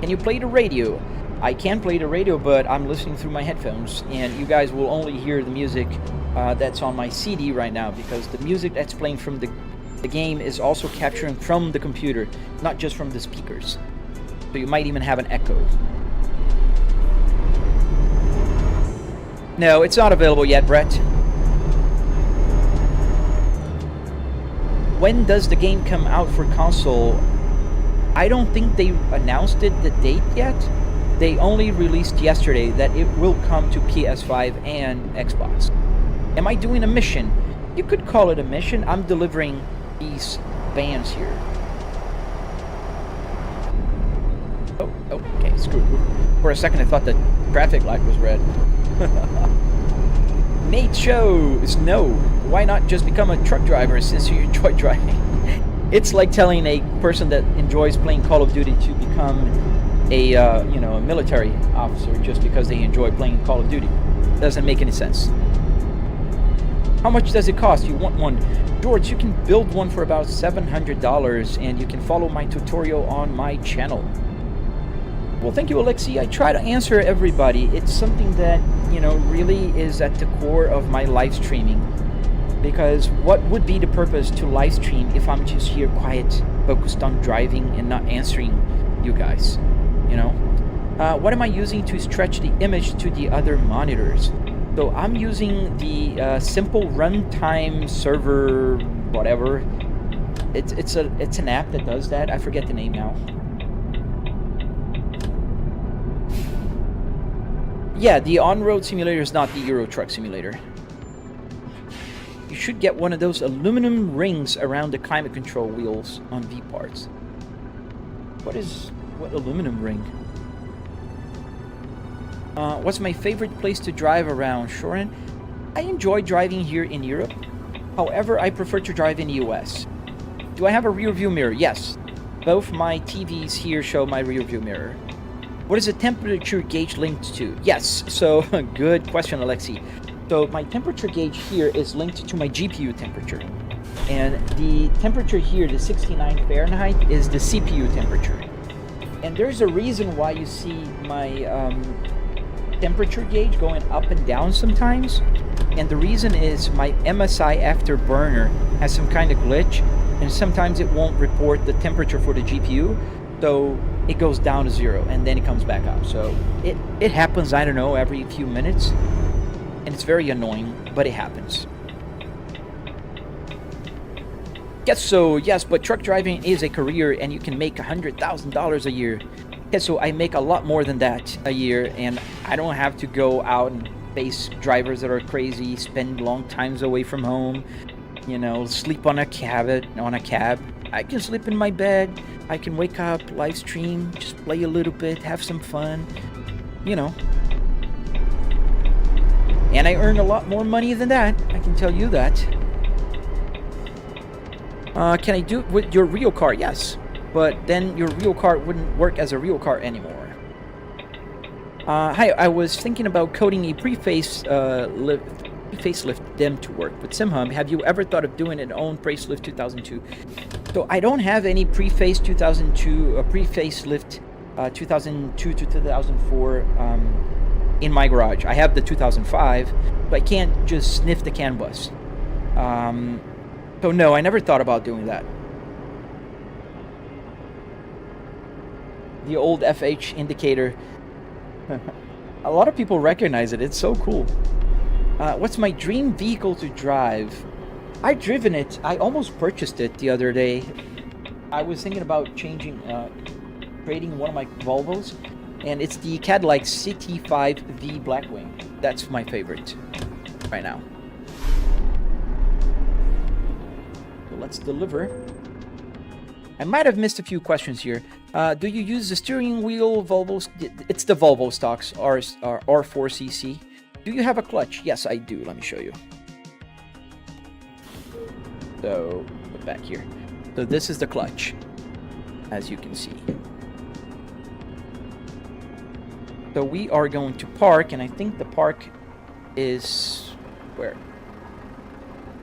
Can you play the radio? I can play the radio, but I'm listening through my headphones, and you guys will only hear the music that's on my CD right now, because the music that's playing from the game is also capturing from the computer, not just from the speakers. So you might even have an echo. No, it's not available yet, Brett. When does the game come out for console? I don't think they announced the date yet. They only released yesterday that it will come to PS5 and Xbox. Am I doing a mission? You could call it a mission. I'm delivering these bands here. Oh, okay, screw it. For a second I thought the traffic light was red. Nate shows no. Why not just become a truck driver since you enjoy driving? It's like telling a person that enjoys playing Call of Duty to become a a military officer just because they enjoy playing Call of Duty. Doesn't make any sense. How much does it cost? You want one? George, you can build one for about $700, and you can follow my tutorial on my channel. Well, thank you, Alexi. I try to answer everybody. It's something that, really is at the core of my live streaming. Because what would be the purpose to live stream if I'm just here quiet, focused on driving and not answering you guys? What am I using to stretch the image to the other monitors? So I'm using the simple runtime server, whatever. It's an app that does that. I forget the name now. Yeah, the on-road simulator is not the Euro Truck Simulator. You should get one of those aluminum rings around the climate control wheels on V-parts. What aluminum ring? What's my favorite place to drive around, Shorin? I enjoy driving here in Europe. However, I prefer to drive in the US. Do I have a rear view mirror? Yes. Both my TVs here show my rear view mirror. What is the temperature gauge linked to? Yes, so good question, Alexi. So my temperature gauge here is linked to my GPU temperature. And the temperature here, the 69 Fahrenheit, is the CPU temperature. And there's a reason why you see my temperature gauge going up and down sometimes. And the reason is my MSI Afterburner has some kind of glitch, and sometimes it won't report the temperature for the GPU. So it goes down to 0 and then it comes back up. So it happens, I don't know, every few minutes. And it's very annoying, but it happens. Yes, but truck driving is a career and you can make $100,000 a year. Yeah, so I make a lot more than that a year, and I don't have to go out and face drivers that are crazy, spend long times away from home, sleep on a cab. I can sleep in my bed. I can wake up, live stream, just play a little bit, have some fun, And I earn a lot more money than that, I can tell you that. Can I do it with your real car? Yes, but then your real car wouldn't work as a real car anymore. Hi, I was thinking about coding a facelift them to work with SimHub. Have you ever thought of doing an own facelift 2002? So I don't have any pre-faced 2002 pre-facelift 2002 to 2004 in my garage. I have the 2005, but I can't just sniff the CAN bus. So no, I never thought about doing that. The old FH indicator. A lot of people recognize it. It's so cool. What's my dream vehicle to drive? I've driven it. I almost purchased it the other day. I was thinking about trading one of my Volvos, and it's the Cadillac CT5V Blackwing. That's my favorite right now. let's deliver. I might have missed a few questions here. Do you use the steering wheel Volvo? It's the Volvo stocks, R4cc. Do you have a clutch? Yes, I do. Let me show you. So, put back here. So this is the clutch, as you can see. So we are going to park, and I think the park is where?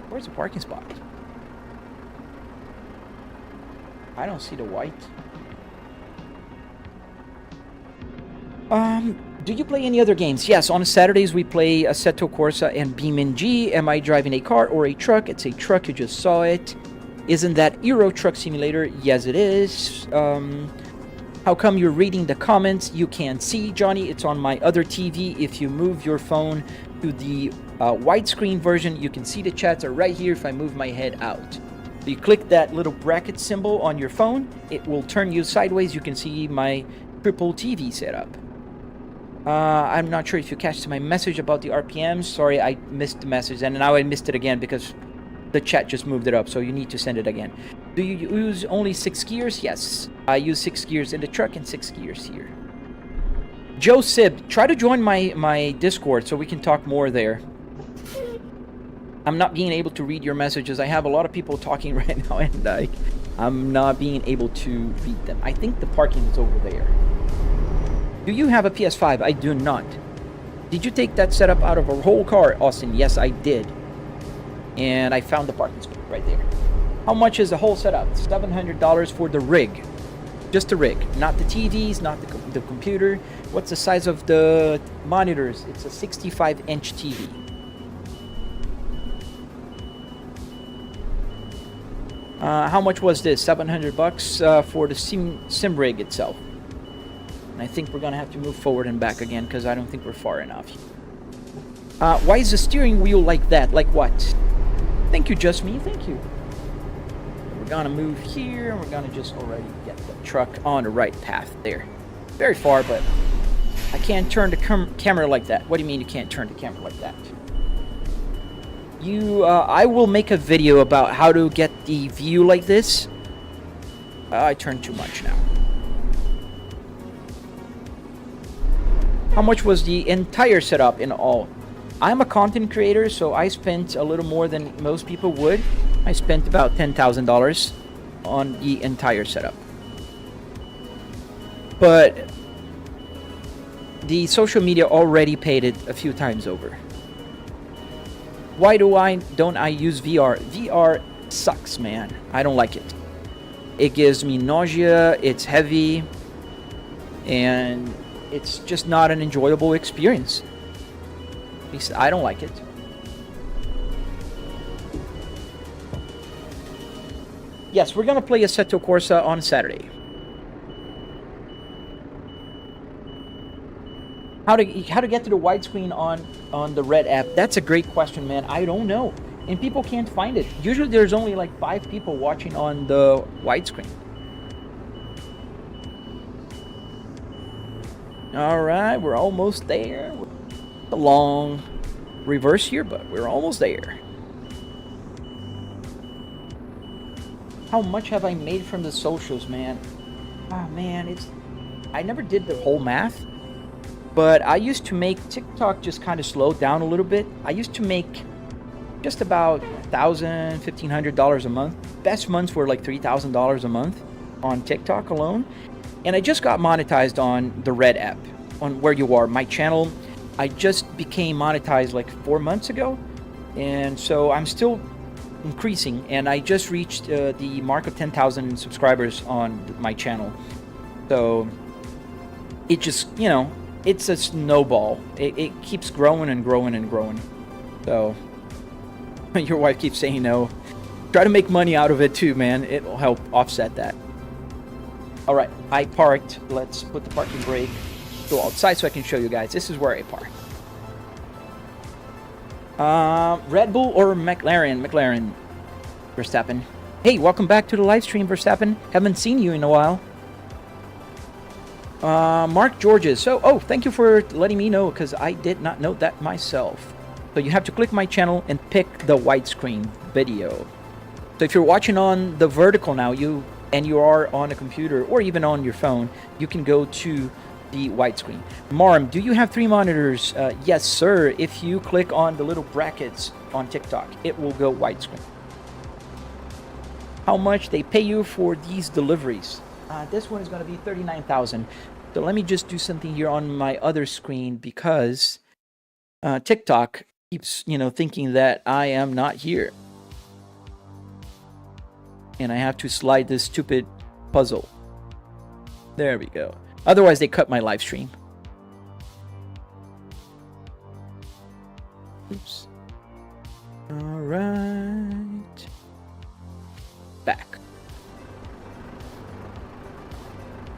Where's the parking spot? I don't see the white. Do you play any other games? Yes, on Saturdays we play Assetto Corsa and BeamNG. Am I driving a car or a truck? It's a truck, you just saw it. Isn't that Euro Truck Simulator? Yes, it is. How come you're reading the comments? You can't see, Johnny. It's on my other TV. If you move your phone to the widescreen version, you can see the chats are right here if I move my head out. So you click that little bracket symbol on your phone. It will turn you sideways. You can see my triple TV setup. I'm not sure if you catch my message about the RPMs. Sorry, I missed the message, and now I missed it again because the chat just moved it up, so you need to send it again. Do you use only 6 gears? Yes, I use 6 gears in the truck and 6 gears here. Joe Sib, try to join my Discord so we can talk more there. I'm not being able to read your messages. I have a lot of people talking right now, and I'm not being able to read them. I think the parking is over there. Do you have a PS5? I do not. Did you take that setup out of a whole car, Austin? Yes, I did. And I found the parking spot right there. How much is the whole setup? $700 for the rig. Just the rig, not the TVs, not the computer. What's the size of the monitors? It's a 65-inch TV. How much was this? $700 for the sim rig itself. And I think we're gonna have to move forward and back again because I don't think we're far enough. Why is the steering wheel like that? Like what? Thank you, Just Me. Thank you. We're gonna move here, and we're gonna just already get the truck on the right path there. Very far, but I can't turn the camera like that. What do you mean you can't turn the camera like that? I will make a video about how to get the view like this. I turned too much now. How much was the entire setup in all? I'm a content creator, so I spent a little more than most people would. I spent about $10,000 on the entire setup. But the social media already paid it a few times over. Why don't I use VR? VR sucks, man. I don't like it. It gives me nausea, it's heavy, and it's just not an enjoyable experience. At least I don't like it. Yes, we're gonna play Assetto Corsa on Saturday. How to get to the widescreen on the Red app? That's a great question, man. I don't know, and people can't find it. Usually, there's only like 5 people watching on the widescreen. All right, we're almost there. A long reverse here, but we're almost there. How much have I made from the socials, man? Ah, man, I never did the whole math, but I used to make TikTok just kind of slowed down a little bit. I used to make just about $1,000, $1,500 a month. Best months were like $3,000 a month on TikTok alone. And I just got monetized on the Red app, on Where You Are, my channel. I just became monetized like 4 months ago, and so I'm still increasing, and I just reached the mark of 10,000 subscribers on my channel. So it just, you know, it's a snowball. It keeps growing and growing and growing. So your wife keeps saying no. Try to make money out of it too, man. It will help offset that. All right, I parked. Let's put the parking brake. Go outside so I can show you guys. This is where I park. Red Bull or McLaren? McLaren. Verstappen. Hey, welcome back to the live stream, Verstappen. Haven't seen you in a while. Mark Georges. So, thank you for letting me know, because I did not know that myself. So you have to click my channel and pick the widescreen video. So if you're watching on the vertical now, and you are on a computer or even on your phone, you can go to the widescreen. Marm, do you have 3 monitors? Yes, sir. If you click on the little brackets on TikTok, it will go widescreen. How much they pay you for these deliveries? This one is going to be $39,000. So let me just do something here on my other screen because TikTok keeps, thinking that I am not here. And I have to slide this stupid puzzle. There we go. Otherwise, they cut my live stream. Oops. All right. Back.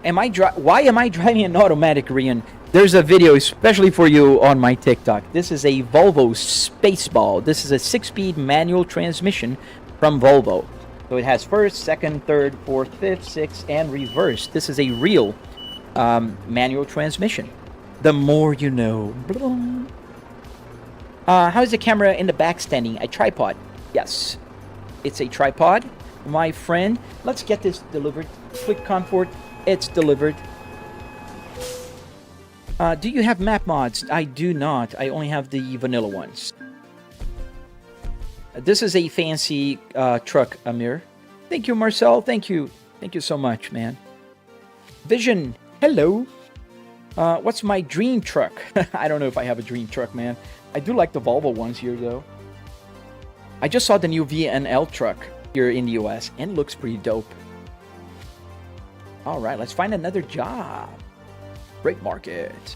Why am I driving an automatic, Rian? There's a video especially for you on my TikTok. This is a Volvo Spaceball. This is a 6-speed manual transmission from Volvo. So it has first, second, third, fourth, fifth, sixth, and reverse. This is a real manual transmission. The more you know. How is the camera in the back standing? A tripod. Yes, it's a tripod, my friend. Let's get this delivered. Click comfort. It's delivered. Do you have map mods? I do not. I only have the vanilla ones. This is a fancy truck, Amir. Thank you, Marcel. Thank you. Thank you so much, man. Vision. Hello. What's my dream truck? I don't know if I have a dream truck, man. I do like the Volvo ones here, though. I just saw the new VNL truck here in the US, and it looks pretty dope. All right, let's find another job. Great market.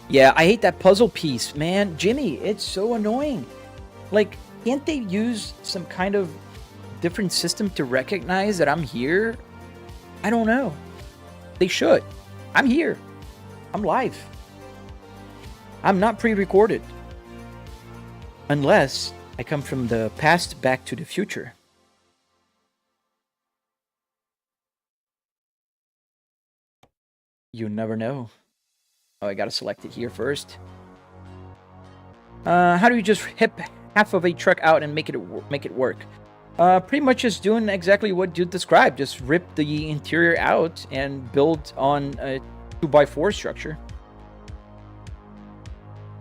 Yeah, I hate that puzzle piece, man. Jimmy, it's so annoying. Like, can't they use some kind of different system to recognize that I'm here? I don't know. They should. I'm here. I'm live. I'm not pre-recorded. Unless I come from the past back to the future. You never know. Oh, I gotta select it here first. How do you just hip half of a truck out and make it work? Pretty much just doing exactly what you described. Just rip the interior out and build on a 2x4 structure.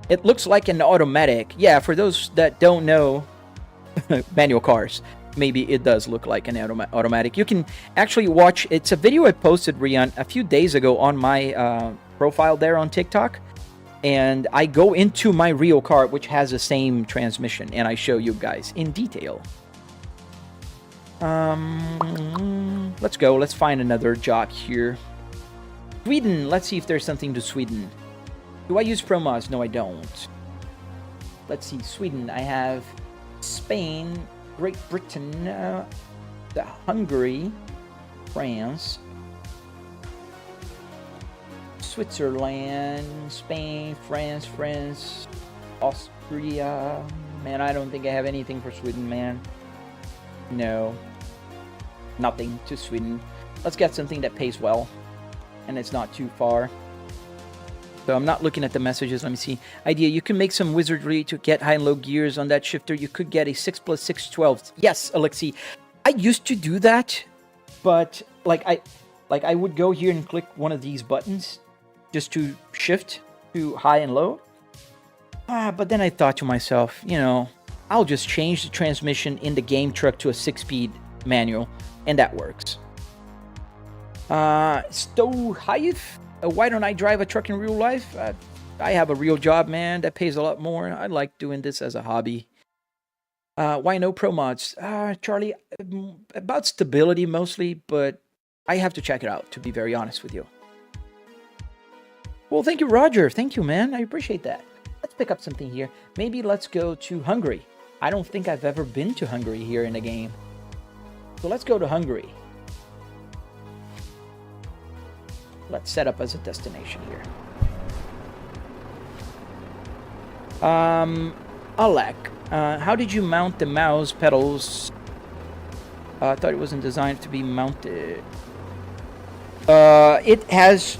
It looks like an automatic. Yeah, for those that don't know manual cars, maybe it does look like an automatic. You can actually watch. It's a video I posted, Rian, a few days ago on my profile there on TikTok, and I go into my real car, which has the same transmission, and I show you guys in detail. Let's go. Let's find another job here. Sweden. Let's see if there's something to Sweden. Do I use promos? No, I don't. Let's see. Sweden. I have Spain, Great Britain, Hungary, France, Switzerland, Spain, France, Austria. Man, I don't think I have anything for Sweden, man. No. Nothing to Sweden. Let's get something that pays well, and it's not too far. So I'm not looking at the messages. Let me see. Idea, you can make some wizardry to get high and low gears on that shifter. You could get a 6+6 12. Yes, Alexi. I used to do that, but I would go here and click one of these buttons just to shift to high and low. But then I thought to myself, I'll just change the transmission in the game truck to a 6-speed manual, and that works. Stohive. Why don't I drive a truck in real life? I have a real job, man. That pays a lot more. I like doing this as a hobby. Why no pro mods? Charlie, about stability mostly, but I have to check it out, to be very honest with you. Well, thank you, Roger. Thank you, man. I appreciate that. Let's pick up something here. Maybe let's go to Hungary. I don't think I've ever been to Hungary here in the game. So let's go to Hungary. Let's set up as a destination here. Alec, how did you mount the mouse pedals? I thought it wasn't designed to be mounted. It has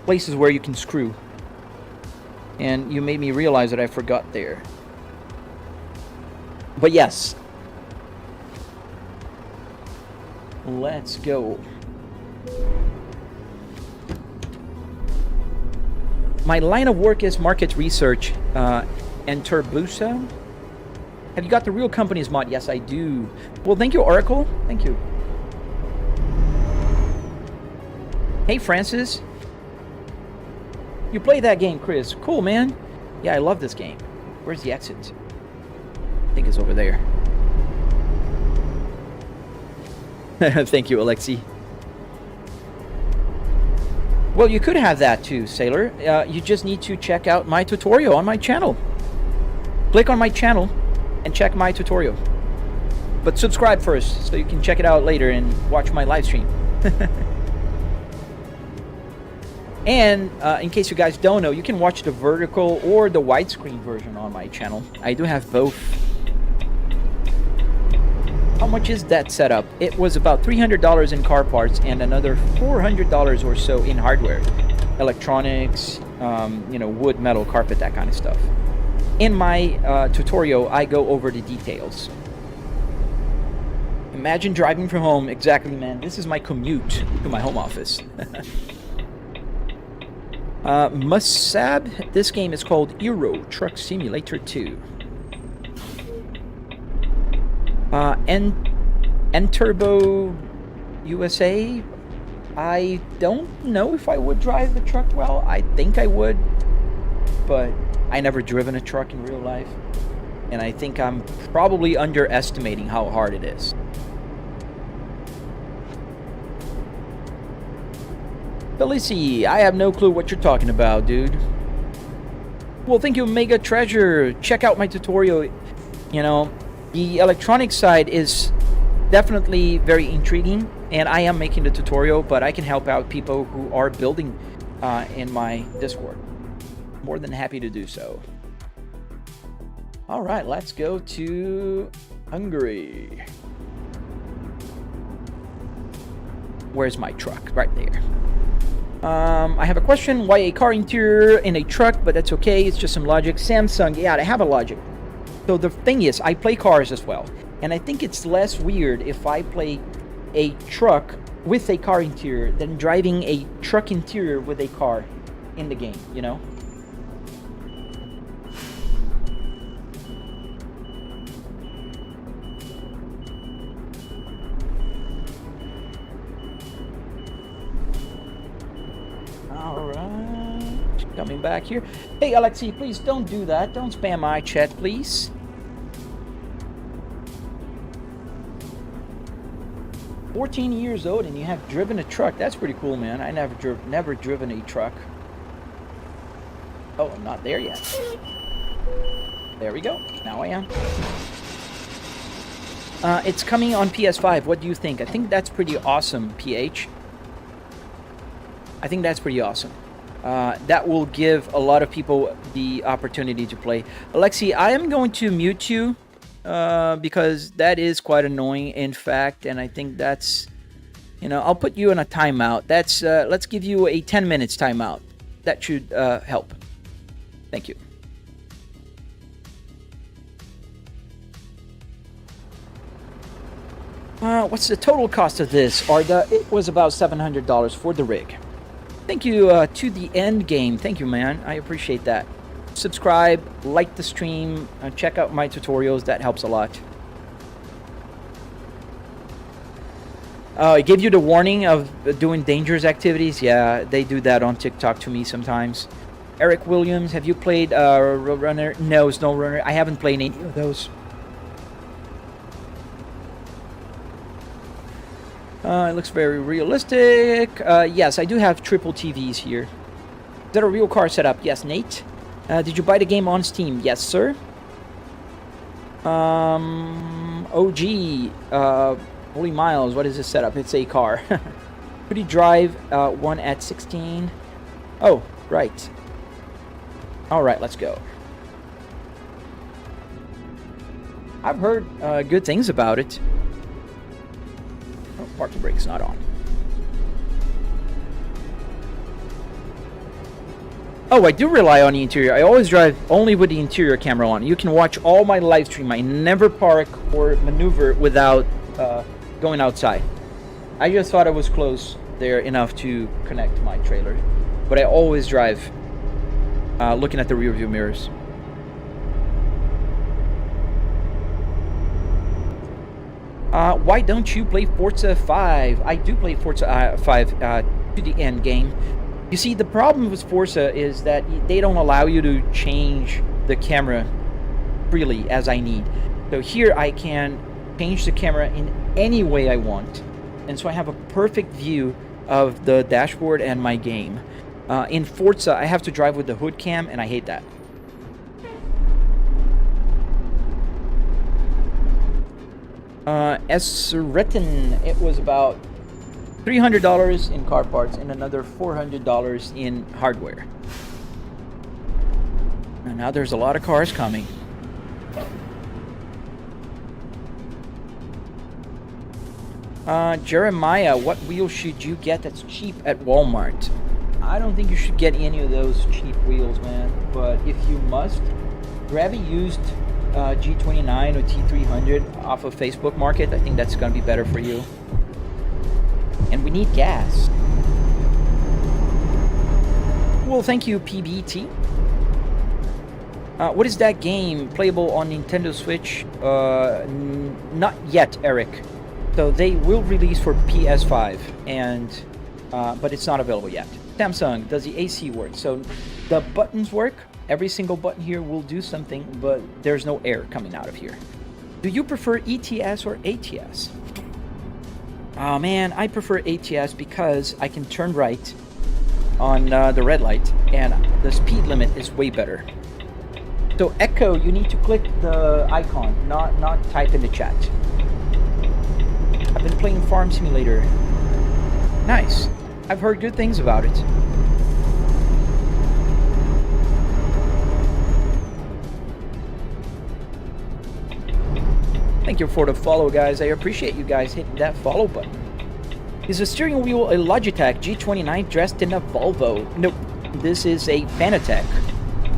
places where you can screw. And you made me realize that I forgot there. But yes, Let's go. My line of work is market research and Turbusa. Have you got the Real Companies mod? Yes, I do. Well, thank you, Oracle. Thank you. Hey, Francis. You play that game, Chris. Cool, man. Yeah, I love this game. Where's the exit? I think it's over there. Thank you, Alexi. Well, you could have that too, Sailor. You just need to check out my tutorial on my channel. Click on my channel and check my tutorial. But subscribe first so you can check it out later and watch my live stream. And in case you guys don't know, you can watch the vertical or the widescreen version on my channel. I do have both. How much is that setup? It was about $300 in car parts and another $400 or so in hardware. Electronics, you know, wood, metal, carpet, that kind of stuff. In my tutorial, I go over the details. Imagine driving from home. Exactly, man. This is my commute to my home office. Musab, this game is called Euro Truck Simulator 2. N-Turbo USA, I don't know if I would drive the truck well. I think I would, but I never driven a truck in real life, and I think I'm probably underestimating how hard it is. Felici, I have no clue what you're talking about, dude. Well, thank you, Mega Treasure. Check out my tutorial. You know, the electronic side is definitely very intriguing, and I am making the tutorial, but I can help out people who are building in my Discord. More than happy to do so. All right, let's go to Hungary. Where's my truck? Right there. I have a question. Why a car interior in a truck? But that's okay. It's just some logic. Samsung. Yeah, I have a logic. So the thing is, I play cars as well. And I think it's less weird if I play a truck with a car interior than driving a truck interior with a car in the game, you know? Coming back here. Hey, Alexi, please don't do that. Don't spam my chat, please. "14 years old and you have driven a truck." That's pretty cool, man. I never driven a truck. Oh, I'm not there yet. There we go. Now I am. It's coming on PS5. What do you think? I think that's pretty awesome, PH. I think that's pretty awesome. That will give a lot of people the opportunity to play. Alexi, I am going to mute you because that is quite annoying, in fact, and I think that's, you know, I'll put you in a timeout. That's let's give you a 10 minutes timeout. That should help. Thank you. What's the total cost of this? It was about $700 for the rig. Thank you to the end game. Thank you, man. I appreciate that. Subscribe, like the stream, check out my tutorials. That helps a lot. It gave you the warning of doing dangerous activities. Yeah, they do that on TikTok to me sometimes. Eric Williams, have you played Roadrunner? No, SnowRunner. I haven't played any of those. It looks very realistic. Yes, I do have triple TVs here. Is that a real car setup? Yes, Nate. Did you buy the game on Steam? Yes, sir. OG. Holy Miles, what is this setup? It's a car. Could you drive one at 16? Oh, right. Alright, let's go. I've heard good things about it. Oh, parking brake's not on. Oh, I do rely on the interior. I always drive only with the interior camera on. You can watch all my live stream. I never park or maneuver without going outside. I just thought I was close there enough to connect my trailer. But I always drive looking at the rear view mirrors. Why don't you play Forza 5? I do play Forza 5 to the end game. You see, the problem with Forza is that they don't allow you to change the camera freely as I need. So here I can change the camera in any way I want. And so I have a perfect view of the dashboard and my game. In Forza, I have to drive with the hood cam, and I hate that. As written, it was about $300 in car parts and another $400 in hardware. And now there's a lot of cars coming. Jeremiah, what wheel should you get that's cheap at Walmart? I don't think you should get any of those cheap wheels, man. But if you must, grab a used G29 or T300 off of Facebook Market. I think that's going to be better for you. And we need gas. Well, thank you, PBT. What is that game playable on Nintendo Switch? Not yet, Eric. So they will release for PS5, and but it's not available yet. Samsung, does the AC work? So the buttons work. Every single button here will do something, but there's no air coming out of here. Do you prefer ETS or ATS? Oh man, I prefer ATS because I can turn right on the red light, and the speed limit is way better. So Echo, you need to click the icon, not type in the chat. I've been playing Farm Simulator. Nice. I've heard good things about it. Thank you for the follow, guys. I appreciate you guys hitting that follow button. Is the steering wheel a Logitech G29 dressed in a Volvo? Nope. This is a Fanatec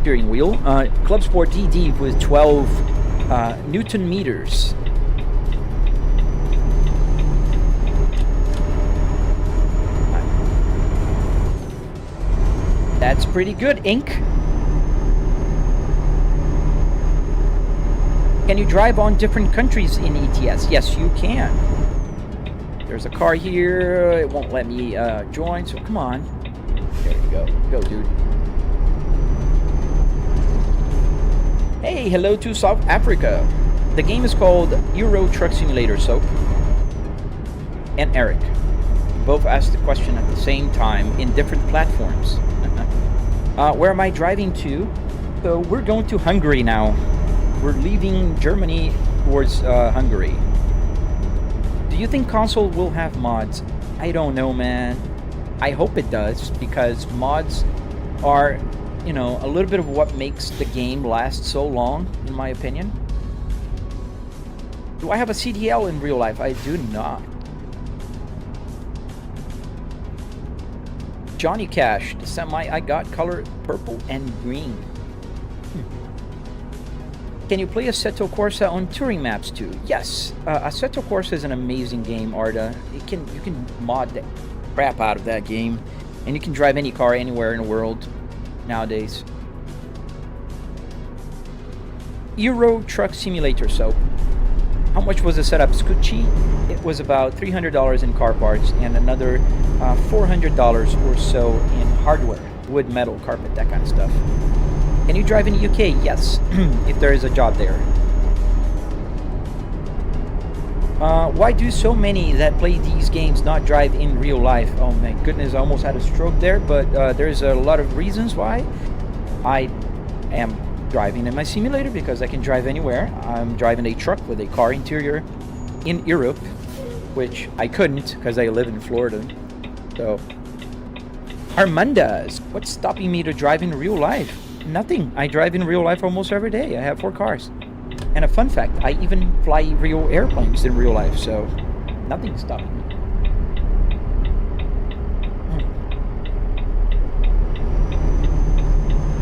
steering wheel. Club Sport DD with 12 Newton meters. That's pretty good, Ink. Can you drive on different countries in ETS? Yes, you can. There's a car here. It won't let me join, so come on. There you go. Go, dude. Hey, hello to South Africa. The game is called Euro Truck Simulator, Soap. And Eric. Both asked the question at the same time in different platforms. Where am I driving to? So we're going to Hungary now. We're leaving Germany towards Hungary. Do you think console will have mods? I don't know, man. I hope it does, because mods are, you know, a little bit of what makes the game last so long, in my opinion. Do I have a CDL in real life? I do not. Johnny Cash, the semi I got color purple and green. Can you play Assetto Corsa on touring maps too? Yes, Assetto Corsa is an amazing game, Arda. You can mod the crap out of that game, and you can drive any car anywhere in the world nowadays. Euro Truck Simulator. So, how much was the setup, Scucci? It was about $300 in car parts and another $400 or so in hardware, wood, metal, carpet, that kind of stuff. Can you drive in the UK? Yes, if there is a job there. Why do so many that play these games not drive in real life? Oh my goodness, I almost had a stroke there, but there's a lot of reasons why. I am driving in my simulator because I can drive anywhere. I'm driving a truck with a car interior in Europe, which I couldn't because I live in Florida. So, Armandas, what's stopping me to drive in real life? Nothing. I drive in real life almost every day. I have 4 cars. And a fun fact, I even fly real airplanes in real life, so nothing's stopping me.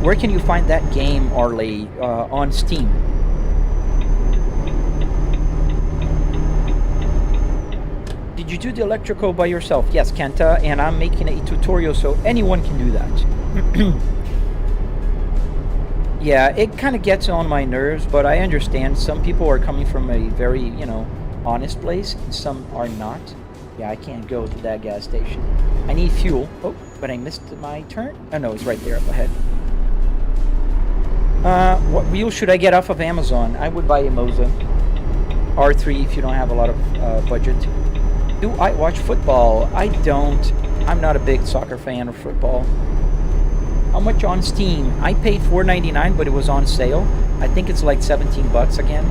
Where can you find that game, Arley? On Steam. Do did you do the electrical by yourself? Yes, Kenta, and I'm making a tutorial so anyone can do that. Yeah, it kind of gets on my nerves, but I understand some people are coming from a very, you know, honest place, and some are not. Yeah, I can't go to that gas station. I need fuel. Oh, but I missed my turn. Oh no, it's right there up ahead. What wheel should I get off of Amazon? I would buy a Moza R3 if you don't have a lot of budget. Do I watch football? I don't. I'm not a big soccer fan of football. How much on Steam? I paid $4.99, but it was on sale. I think it's like 17 bucks again.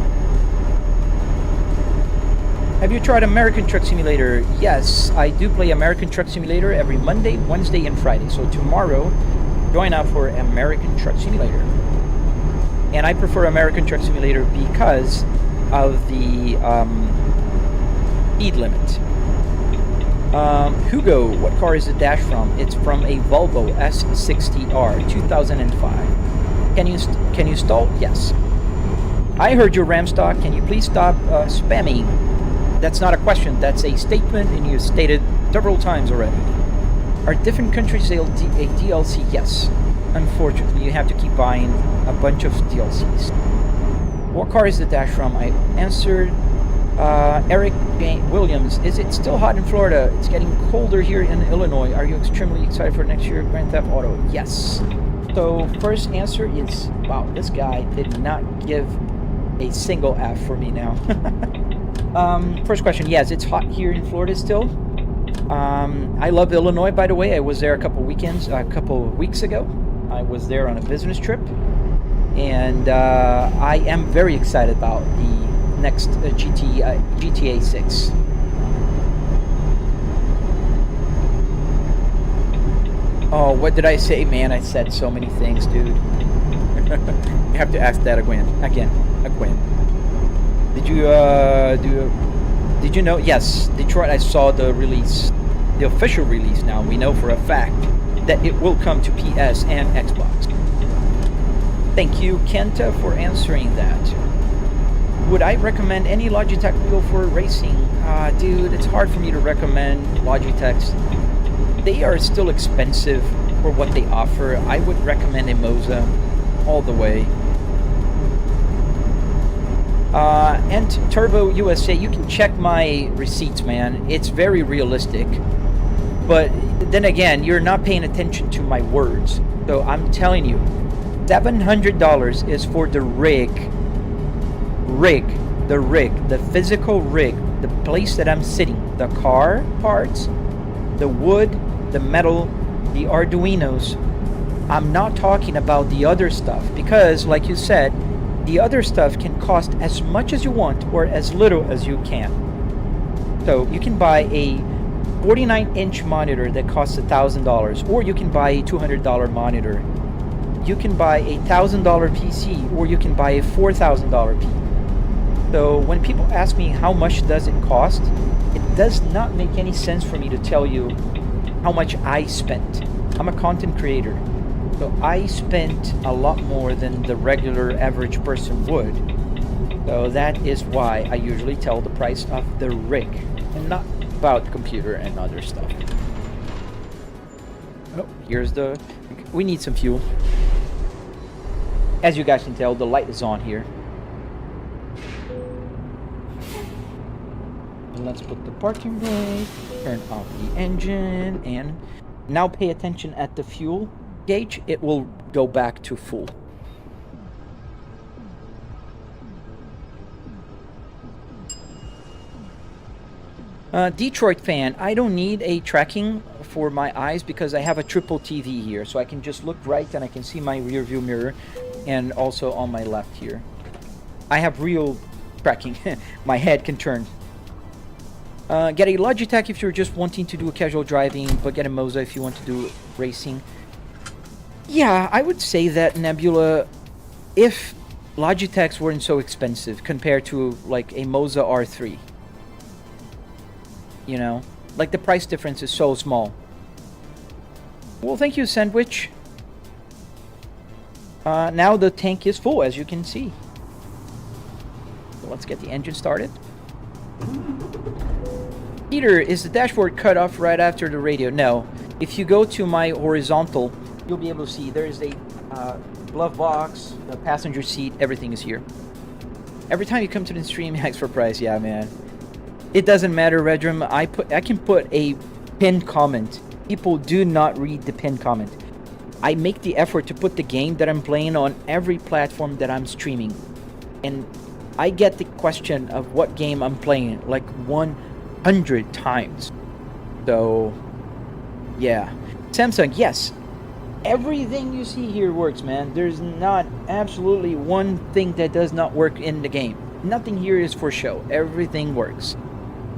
Have you tried American Truck Simulator? Yes, I do play American Truck Simulator every Monday, Wednesday, and Friday. So tomorrow, join up for American Truck Simulator. And I prefer American Truck Simulator because of the speed limit. Hugo, what car is the dash from? It's from a Volvo S60R 2005. Can you stall? Yes. I heard your Ramstock. Can you please stop spamming? That's not a question. That's a statement, and you stated several times already. Are different countries a DLC? Yes. Unfortunately, you have to keep buying a bunch of DLCs. What car is the dash from? I answered. Eric Williams, is it still hot in Florida? It's getting colder here in Illinois. Are you extremely excited for next year Grand Theft Auto? Yes. So first answer is, wow, this guy did not give a single F for me now. First question, yes, it's hot here in Florida still. I love Illinois, by the way. I was there a couple weeks ago. I was there on a business trip, and I am very excited about the next GTA 6. Oh, what did I say, man? I said so many things, dude. You have to ask that again. Did you know? Yes, Detroit. I saw the release, the official release. Now we know for a fact that it will come to PS and Xbox. Thank you, Kenta, for answering that. Would I recommend any Logitech wheel for racing? Dude, it's hard for me to recommend Logitechs. They are still expensive for what they offer. I would recommend a Moza all the way. And Turbo USA, you can check my receipts, man. It's very realistic. But then again, you're not paying attention to my words. So I'm telling you, $700 is for the the physical rig, the place that I'm sitting, the car parts, the wood, the metal, the Arduinos. I'm not talking about the other stuff, because like you said, the other stuff can cost as much as you want or as little as you can. So you can buy a 49-inch monitor that costs $1,000, or you can buy a $200 monitor. You can buy a $1,000 PC, or you can buy a $4,000 PC. So when people ask me how much does it cost, it does not make any sense for me to tell you how much I spent. I'm a content creator, so I spent a lot more than the regular average person would. So that is why I usually tell the price of the rig, and not about computer and other stuff. Oh, here's the... We need some fuel. As you guys can tell, the light is on here. Let's put the parking brake, turn off the engine, and now pay attention at the fuel gauge. It will go back to full. Detroit fan, I don't need a tracking for my eyes because I have a triple TV here, so I can just look right and I can see my rear view mirror, and also on my left here. I have real tracking. My head can turn. Get a Logitech if you're just wanting to do a casual driving, but get a Moza if you want to do racing. Yeah, I would say that, Nebula, if Logitechs weren't so expensive compared to like a Moza R3. You know, like the price difference is so small. Well, thank you, Sandwich. Now the tank is full, as you can see. So let's get the engine started. Peter, is the dashboard cut off right after the radio? No. If you go to my horizontal, you'll be able to see there is a glove box, the passenger seat, everything is here. Every time you come to the stream, ask for price. Yeah, man. It doesn't matter, Redrum. I can put a pinned comment. People do not read the pinned comment. I make the effort to put the game that I'm playing on every platform that I'm streaming. And I get the question of what game I'm playing like 100 times. So, yeah. Samsung, yes. Everything you see here works, man. There's not absolutely one thing that does not work in the game. Nothing here is for show. Everything works.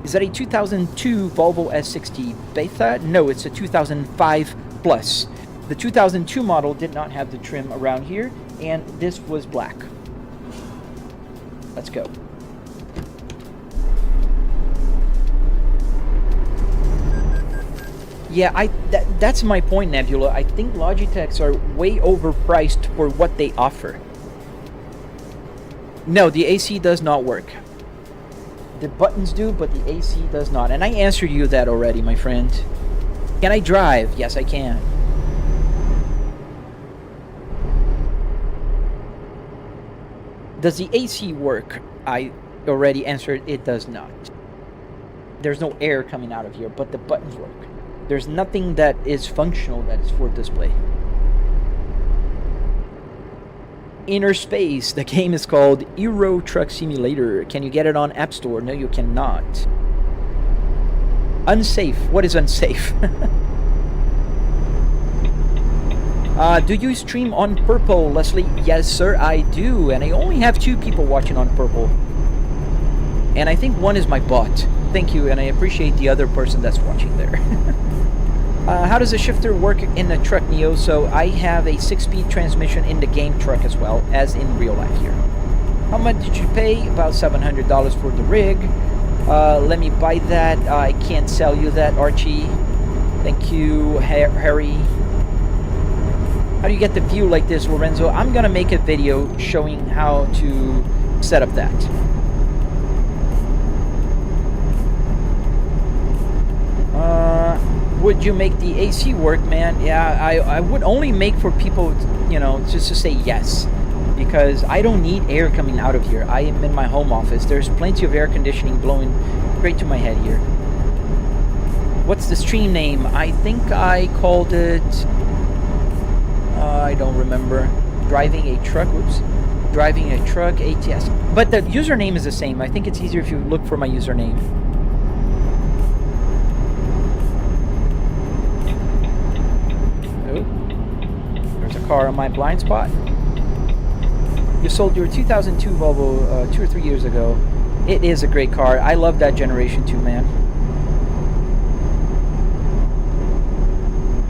Is that a 2002 Volvo S60 Beta? No, it's a 2005 Plus. The 2002 model did not have the trim around here, and this was black. Let's go. Yeah, that's my point, Nebula. I think Logitechs are way overpriced for what they offer. No, the AC does not work. The buttons do, but the AC does not. And I answered you that already, my friend. Can I drive? Yes, I can. Does the AC work? I already answered it does not. There's no air coming out of here, but the buttons work. There's nothing that is functional that is for display. Inner Space. The game is called Euro Truck Simulator. Can you get it on App Store? No, you cannot. Unsafe. What is unsafe? Do you stream on Purple, Leslie? Yes, sir, I do. And I only have 2 people watching on Purple. And I think one is my bot. Thank you, and I appreciate the other person that's watching there. How does a shifter work in a truck, Neo? So I have a 6-speed transmission in the game truck as well as in real life here. How much did you pay? About $700 for the rig. Let me buy that. I can't sell you that, Archie. Thank you, Harry. How do you get the view like this, Lorenzo? I'm gonna make a video showing how to set up that. Would you make the AC work, man? Yeah, I would only make for people, you know, just to say yes. Because I don't need air coming out of here. I am in my home office. There's plenty of air conditioning blowing straight to my head here. What's the stream name? I think I called it... I don't remember. Driving a truck. Whoops. Driving a truck, ETS. But the username is the same. I think it's easier if you look for my username. Car on my blind spot. You sold your 2002 Volvo 2 or 3 years ago. It is a great car. I love that generation too, man.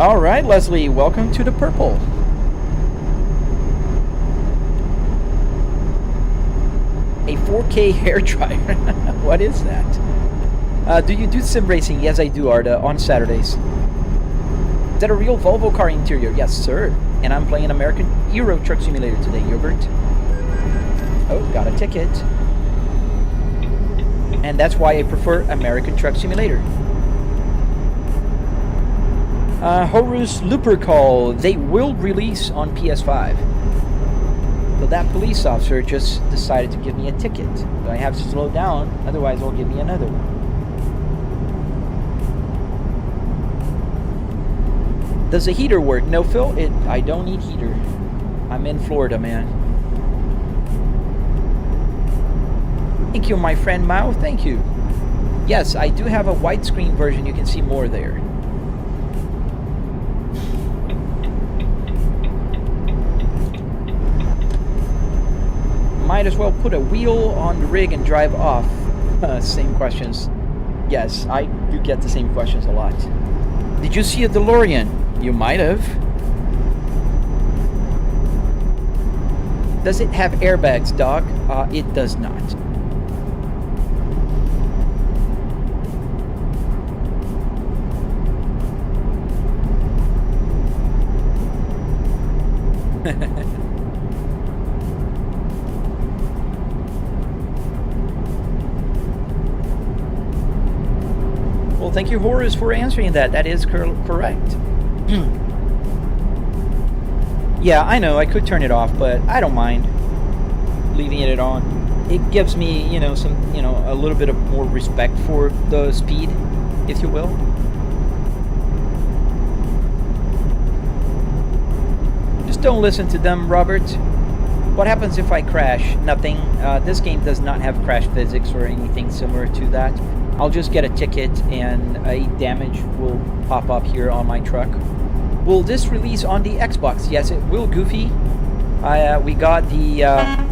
All right, Leslie, welcome to the Purple. A 4K hair dryer. What is that? Do you do sim racing? Yes, I do, Arda, on Saturdays. Is that a real Volvo car interior? Yes, sir. And I'm playing American Euro Truck Simulator today, Yogurt. Oh, got a ticket. And that's why I prefer American Truck Simulator. Horus Looper Call. They will release on PS5. So that police officer just decided to give me a ticket. So I have to slow down, otherwise they'll give me another one. Does the heater work? No, Phil, I don't need heater. I'm in Florida, man. Thank you, my friend Mao. Thank you. Yes, I do have a widescreen version. You can see more there. Might as well put a wheel on the rig and drive off. Same questions. Yes, I do get the same questions a lot. Did you see a DeLorean? You might have. Does it have airbags, dog? It does not. thank you, Horace, for answering that. That is correct. Yeah, I know, I could turn it off, but I don't mind leaving it on. It gives me, you know, some, you know, a little bit of more respect for the speed, if you will. Just don't listen to them, Robert. What happens if I crash? Nothing. This game does not have crash physics or anything similar to that. I'll just get a ticket and a damage will pop up here on my truck. Will this release on the Xbox? Yes, it will, Goofy. We got the,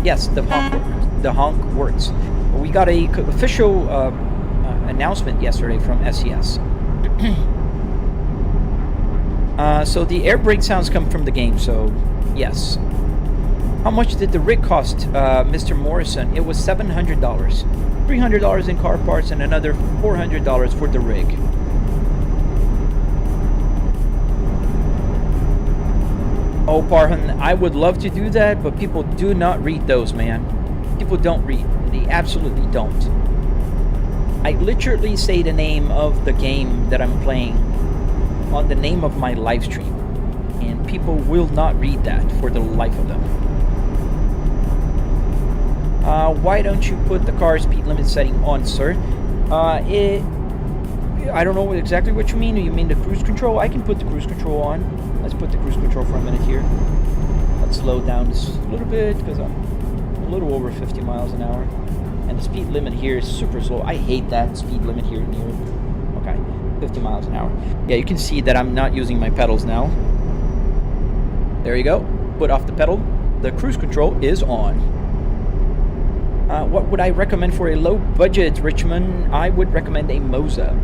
yes, the honk works. We got a official announcement yesterday from SES. So the air brake sounds come from the game, so yes. How much did the rig cost, Mr. Morrison? It was $700. $300 in car parts and another $400 for the rig. Oh, Parhan, I would love to do that, but people do not read those, man. People don't read. They absolutely don't. I literally say the name of the game that I'm playing on the name of my live stream, and people will not read that for the life of them. Why don't you put the car speed limit setting on, sir? I don't know exactly what you mean. You mean the cruise control? I can put the cruise control on. Let's put the cruise control for a minute here. Let's slow down just a little bit because I'm a little over 50 miles an hour. And the speed limit here is super slow. I hate that speed limit here in Europe. Okay, 50 miles an hour. Yeah, you can see that I'm not using my pedals now. There you go. Put off the pedal. The cruise control is on. What would I recommend for a low budget, Richmond? I would recommend a Moza.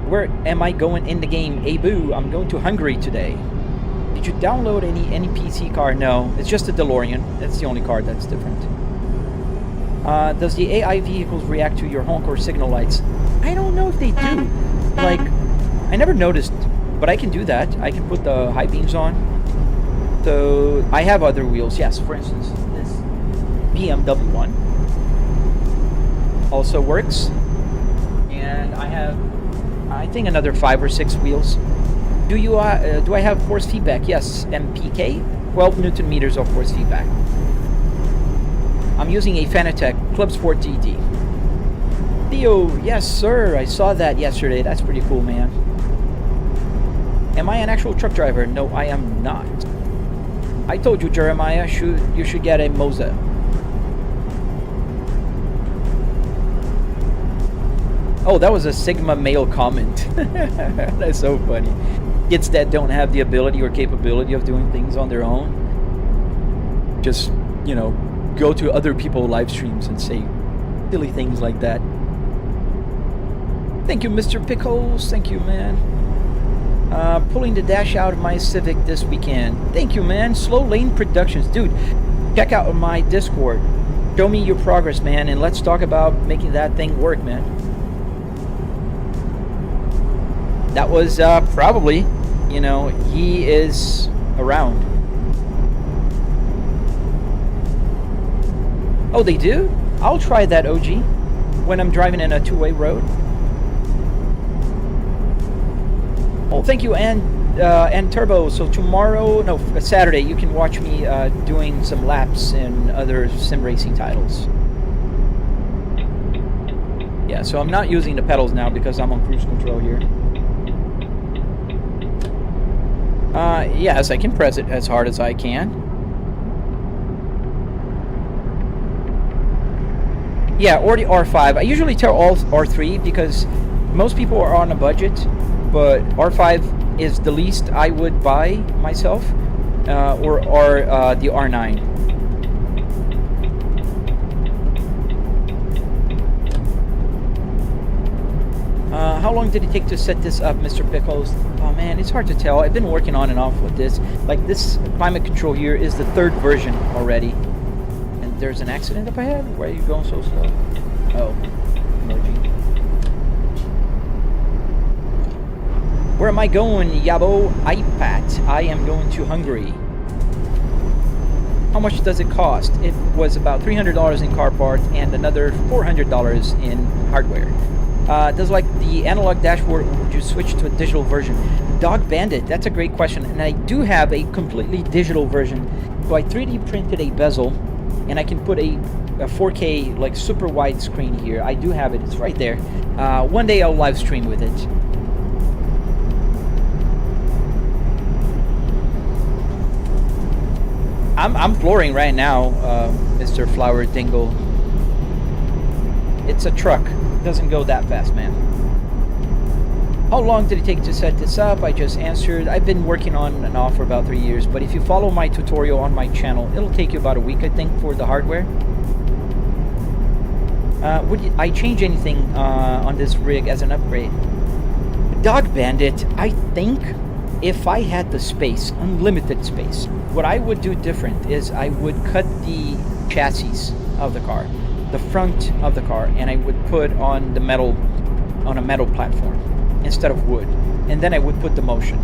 Where am I going in the game? Abu, I'm going to Hungary today. Did you download any PC car? No, it's just a DeLorean. That's the only car that's different. Does the AI vehicles react to your honk or signal lights? I don't know if they do. Like, I never noticed, but I can do that. I can put the high beams on. So I have other wheels, yes. For instance, this BMW one also works, and I have, I think, another 5 or 6 wheels. Do I have force feedback? Yes, MPK, 12 Newton meters of force feedback. I'm using a Fanatec Club Sport GT. Theo, yes sir, I saw that yesterday. That's pretty cool, man. Am I an actual truck driver? No, I am not. I told you, Jeremiah, you should get a Moza. Oh, that was a Sigma male comment. That's so funny. Kids that don't have the ability or capability of doing things on their own, just, you know, go to other people's live streams and say silly things like that. Thank you, Mr. Pickles. Thank you, man. Pulling the dash out of my Civic this weekend. Thank you, man. Slow Lane Productions. Dude, check out my Discord. Show me your progress, man, and let's talk about making that thing work, man. That was probably, you know, he is around. Oh, they do? I'll try that, OG, when I'm driving in a two-way road. Oh, thank you, and Turbo. So tomorrow, no, Saturday, you can watch me doing some laps in other sim racing titles. Yeah, so I'm not using the pedals now because I'm on cruise control here. Yes, I can press it as hard as I can. Yeah, or the R5. I usually tell all R3 because most people are on a budget. But R5 is the least I would buy myself, or the R9. How long did it take to set this up, Mr. Pickles? Oh man, it's hard to tell. I've been working on and off with this. Like, this climate control here is the 3rd version already. And there's an accident up ahead? Why are you going so slow? Oh, emoji. Where am I going, Yabo? IPAT. I am going to Hungary. How much does it cost? It was about $300 in car parts and another $400 in hardware. Does like the analog dashboard, would you switch to a digital version? Dog Bandit, that's a great question, and I do have a completely digital version. So I 3D printed a bezel, and I can put a 4K like super wide screen here. I do have it, it's right there. One day I'll live stream with it. I'm flooring right now, Mr. Flower Dingle. It's a truck. It doesn't go that fast, man. How long did it take to set this up? I just answered. I've been working on and off for about 3 years, but if you follow my tutorial on my channel, it'll take you about a week, I think, for the hardware. Would I change anything on this rig as an upgrade? Dog Bandit, I think if I had the space, unlimited space, what I would do different is I would cut the chassis of the car, the front of the car, and I would put on the metal, on a metal platform instead of wood, and then I would put the motion.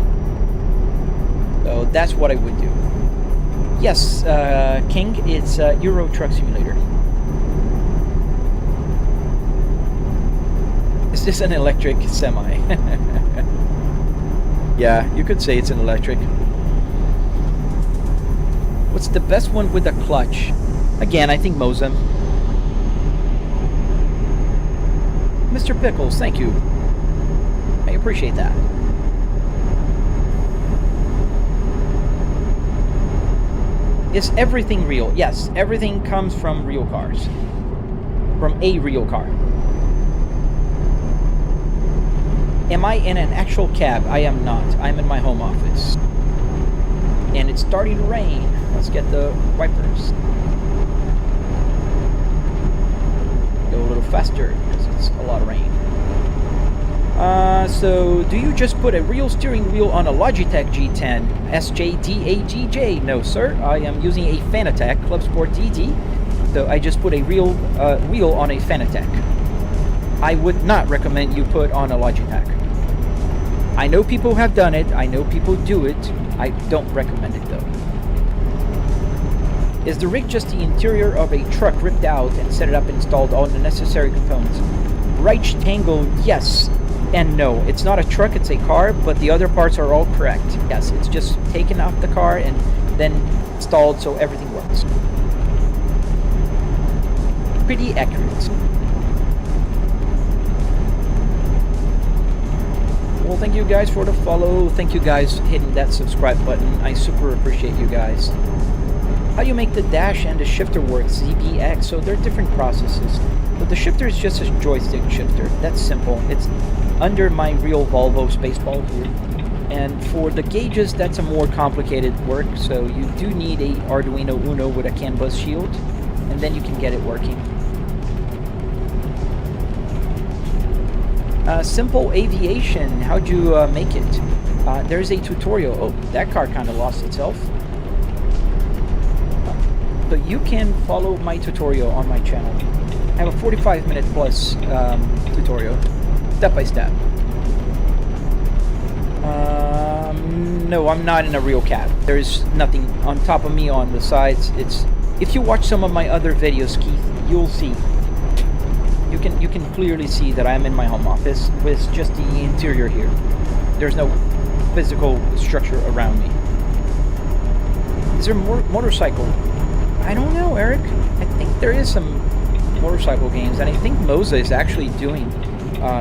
So that's what I would do. Yes, King, it's Euro Truck Simulator. Is this an electric semi? Yeah, you could say it's an electric. What's the best one with a clutch? Again, I think Mosem. Mr. Pickles, thank you. I appreciate that. Is everything real? Yes, everything comes from real cars. From a real car. Am I in an actual cab? I am not. I'm in my home office. And it's starting to rain. Let's get the wipers. Go a little faster because it's a lot of rain. So, do you just put a real steering wheel on a Logitech G10 SJDAGJ? No, sir. I am using a Fanatec Club Sport DD. So, I just put a real wheel on a Fanatec. I would not recommend you put on a Logitech. I know people have done it. I know people do it. I don't recommend it, though. Is the rig just the interior of a truck ripped out and set it up and installed all the necessary components? Right Tangle, yes and no. It's not a truck, it's a car, but the other parts are all correct. Yes, it's just taken off the car and then installed so everything works. Pretty accurate. Well, thank you guys for the follow. Thank you guys hitting that subscribe button. I super appreciate you guys. How do you make the dash and the shifter work? ZBX. So they're different processes. But the shifter is just a joystick shifter. That's simple. It's under my real Volvo Spaceball here. And for the gauges, that's a more complicated work. So you do need a Arduino Uno with a CAN bus shield. And then you can get it working. Simple aviation, how'd you make it? There's a tutorial. Oh, that car kind of lost itself. But you can follow my tutorial on my channel. I have a 45-minute plus tutorial, step by step. No, I'm not in a real cab. There's nothing on top of me on the sides. If you watch some of my other videos, Keith, you'll see. You can clearly see that I'm in my home office with just the interior here. There's no physical structure around me. Is there more motorcycle? I don't know, Eric. I think there is some motorcycle games, and I think Moza is actually doing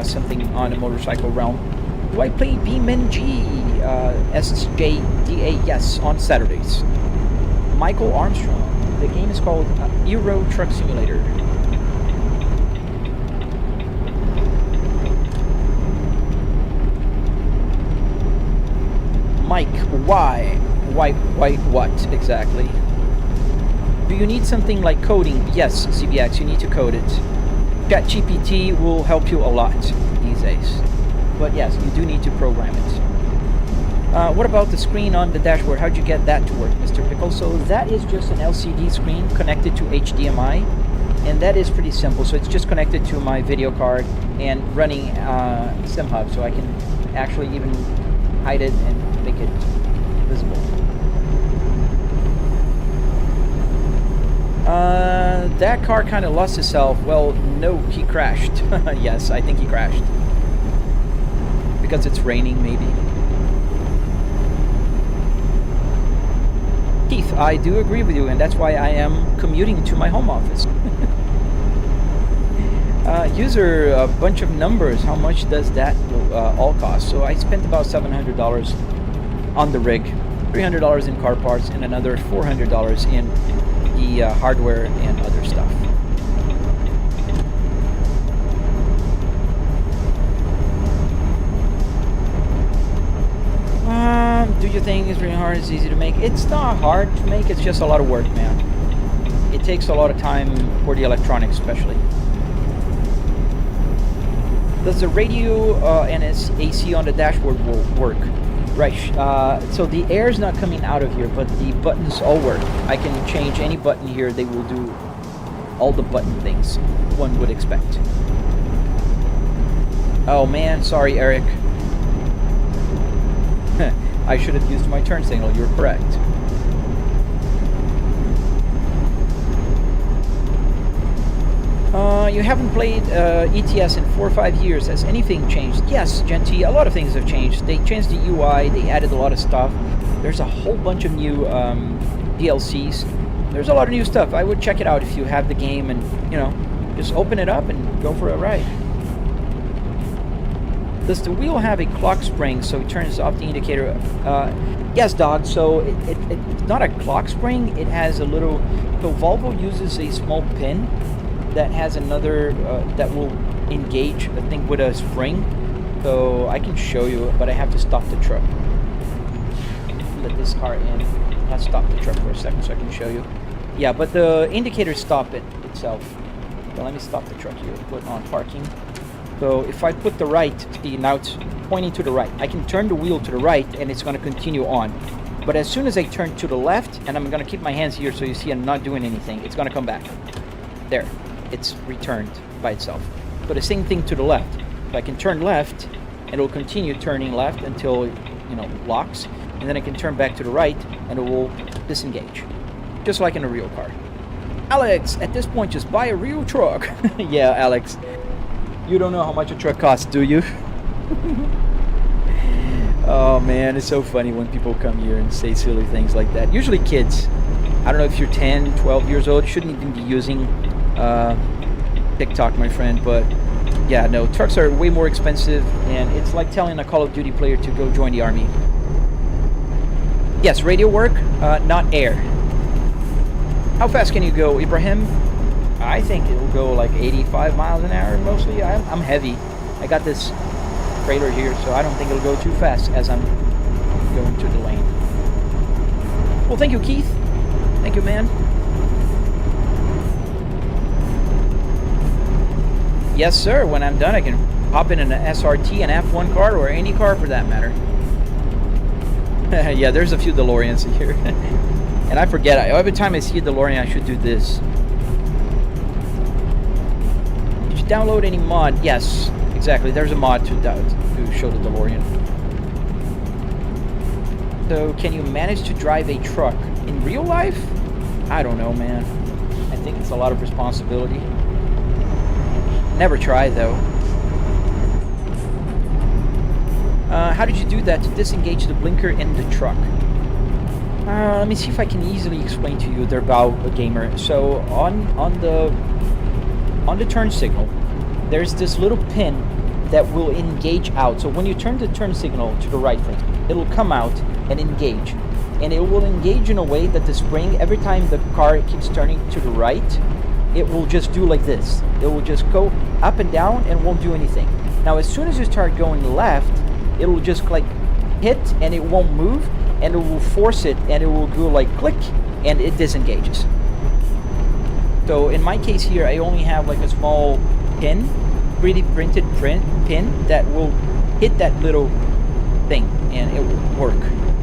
something on the motorcycle realm. Do I play BeamNG SJDA? Yes, on Saturdays. Michael Armstrong. The game is called Euro Truck Simulator. Mike, why? Why what exactly? Do you need something like coding? Yes, CBX, you need to code it. ChatGPT will help you a lot these days. But yes, you do need to program it. What about the screen on the dashboard? How'd you get that to work, Mr. Pickle? So that is just an LCD screen connected to HDMI. And that is pretty simple. So it's just connected to my video card and running SimHub. So I can actually even hide it and make it visible. That car kind of lost itself. Well, no, he crashed. Yes, I think he crashed. Because it's raining, maybe. Keith, I do agree with you, and that's why I am commuting to my home office. User, a bunch of numbers. How much does that all cost? So I spent about $700 on the rig, $300 in car parts, and another $400 in the hardware and other stuff. Do you think it's really hard? It's easy to make? It's not hard to make. It's just a lot of work, man. It takes a lot of time for the electronics, especially. Does the radio and its AC on the dashboard work? Right. So the air is not coming out of here, but the buttons all work. I can change any button here. They will do all the button things one would expect. Oh man, sorry, Eric. I should have used my turn signal. You're correct. You haven't played ETS in 4 or 5 years. Has anything changed? Yes, Genty, a lot of things have changed. They changed the UI, they added a lot of stuff. There's a whole bunch of new DLCs. There's a lot of new stuff. I would check it out if you have the game and, you know, just open it up and go for a ride. Does the wheel have a clock spring so it turns off the indicator? Yes, dog. So it's not a clock spring. It has a little... So Volvo uses a small pin that has another that will engage, I think, with a spring. So I can show you, but I have to stop the truck. Let this car in. I'll stop the truck for a second so I can show you. Yeah, but the indicator stopped it itself. So let me stop the truck here. Put on parking. So if I put the right, see, now it's pointing to the right. I can turn the wheel to the right and it's going to continue on. But as soon as I turn to the left, and I'm going to keep my hands here so you see I'm not doing anything, it's going to come back. There. It's returned by itself. But the same thing to the left. So I can turn left and it'll continue turning left until, you know, locks. And then I can turn back to the right and it will disengage. Just like in a real car. Alex, at this point, just buy a real truck. Yeah, Alex. You don't know how much a truck costs, do you? Oh man, it's so funny when people come here and say silly things like that. Usually kids. I don't know if you're 10, 12 years old. You shouldn't even be using TikTok, my friend. But yeah, no, trucks are way more expensive. And it's like telling a Call of Duty player to go join the army. Yes, radio work, not air. How fast can you go, Ibrahim? I think it will go like 85 miles an hour mostly. I'm heavy. I got this trailer here, so I don't think it'll go too fast as I'm going to the lane. Well, thank you, Keith. Thank you, man. Yes, sir. When I'm done, I can hop in an SRT, an F1 car, or any car for that matter. Yeah, there's a few DeLoreans here. And I forget, every time I see a DeLorean, I should do this. Did you download any mod? Yes, exactly. There's a mod to show the DeLorean. So, can you manage to drive a truck in real life? I don't know, man. I think it's a lot of responsibility. Never try, though. How did you do that to disengage the blinker in the truck? Let me see if I can easily explain to you. They're about a gamer. So on the turn signal, there's this little pin that will engage out. So when you turn the turn signal to the right, for instance, it'll come out and engage, and it will engage in a way that the spring, every time the car keeps turning to the right, it will just do like this. It will just go up and down and won't do anything. Now, as soon as you start going left, it will just like hit and it won't move, and it will force it and it will go like click and it disengages. So in my case here, I only have like a small pin, 3D printed pin that will hit that little thing and it will work.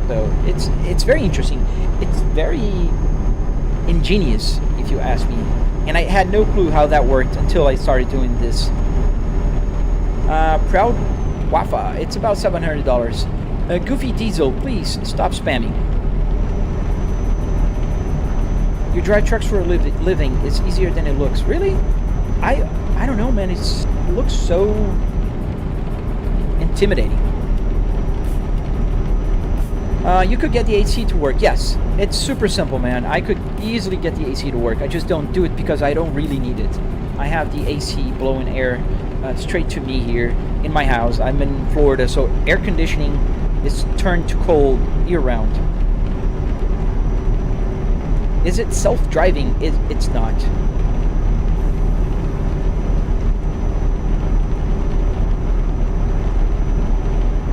So it's very interesting. It's very ingenious, if you ask me. And I had no clue how that worked until I started doing this. Proud Wafa, it's about $700. Goofy Diesel, please stop spamming. You drive trucks for a living. It's easier than it looks. Really? I don't know, man. It looks so intimidating. You could get the AC to work. Yes, it's super simple, man. I could easily get the AC to work. I just don't do it because I don't really need it. I have the AC blowing air straight to me here in my house. I'm in Florida, so air conditioning is turned to cold year-round. Is it self-driving? It's not.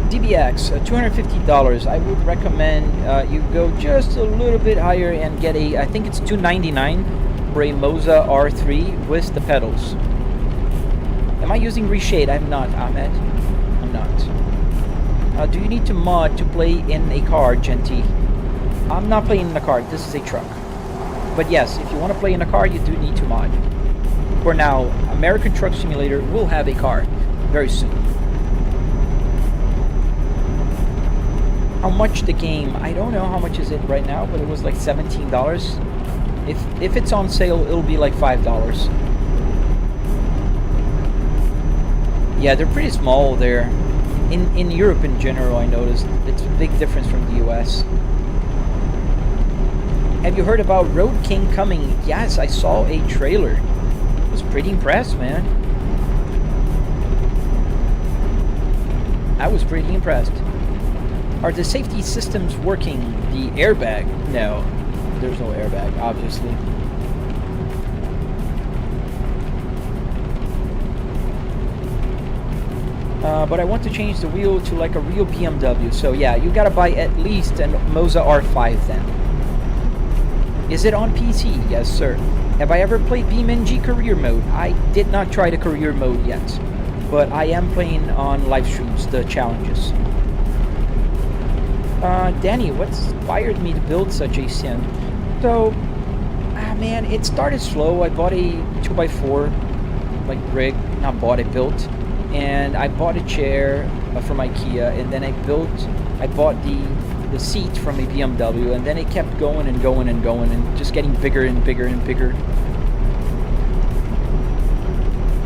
DBX, $250. I would recommend you go just a little bit higher and get a, I think it's $299 for a Moza R3 with the pedals. Am I using reshade? I'm not, Ahmed. I'm not. Do you need to mod to play in a car, Genty? I'm not playing in a car. This is a truck. But yes, if you want to play in a car, you do need to mod. For now, American Truck Simulator will have a car very soon. How much the game? I don't know how much is it right now, but it was like $17. If it's on sale, it'll be like $5. Yeah, they're pretty small there. In Europe in general, I noticed it's a big difference from the US. Have you heard about Road King coming? Yes, I saw a trailer. I was pretty impressed, man. I was pretty impressed. Are the safety systems working? The airbag? No, there's no airbag, obviously. But I want to change the wheel to like a real BMW. So yeah, you gotta buy at least a Moza R5 then. Is it on PC? Yes, sir. Have I ever played BeamNG career mode? I did not try the career mode yet, but I am playing on live streams, the challenges. Danny, what inspired me to build such a sim? So, man, it started slow. I bought a 2x4, like rig, not bought, I built. And I bought a chair from IKEA, and then I bought the seat from a BMW, and then it kept going and going and going and just getting bigger and bigger and bigger.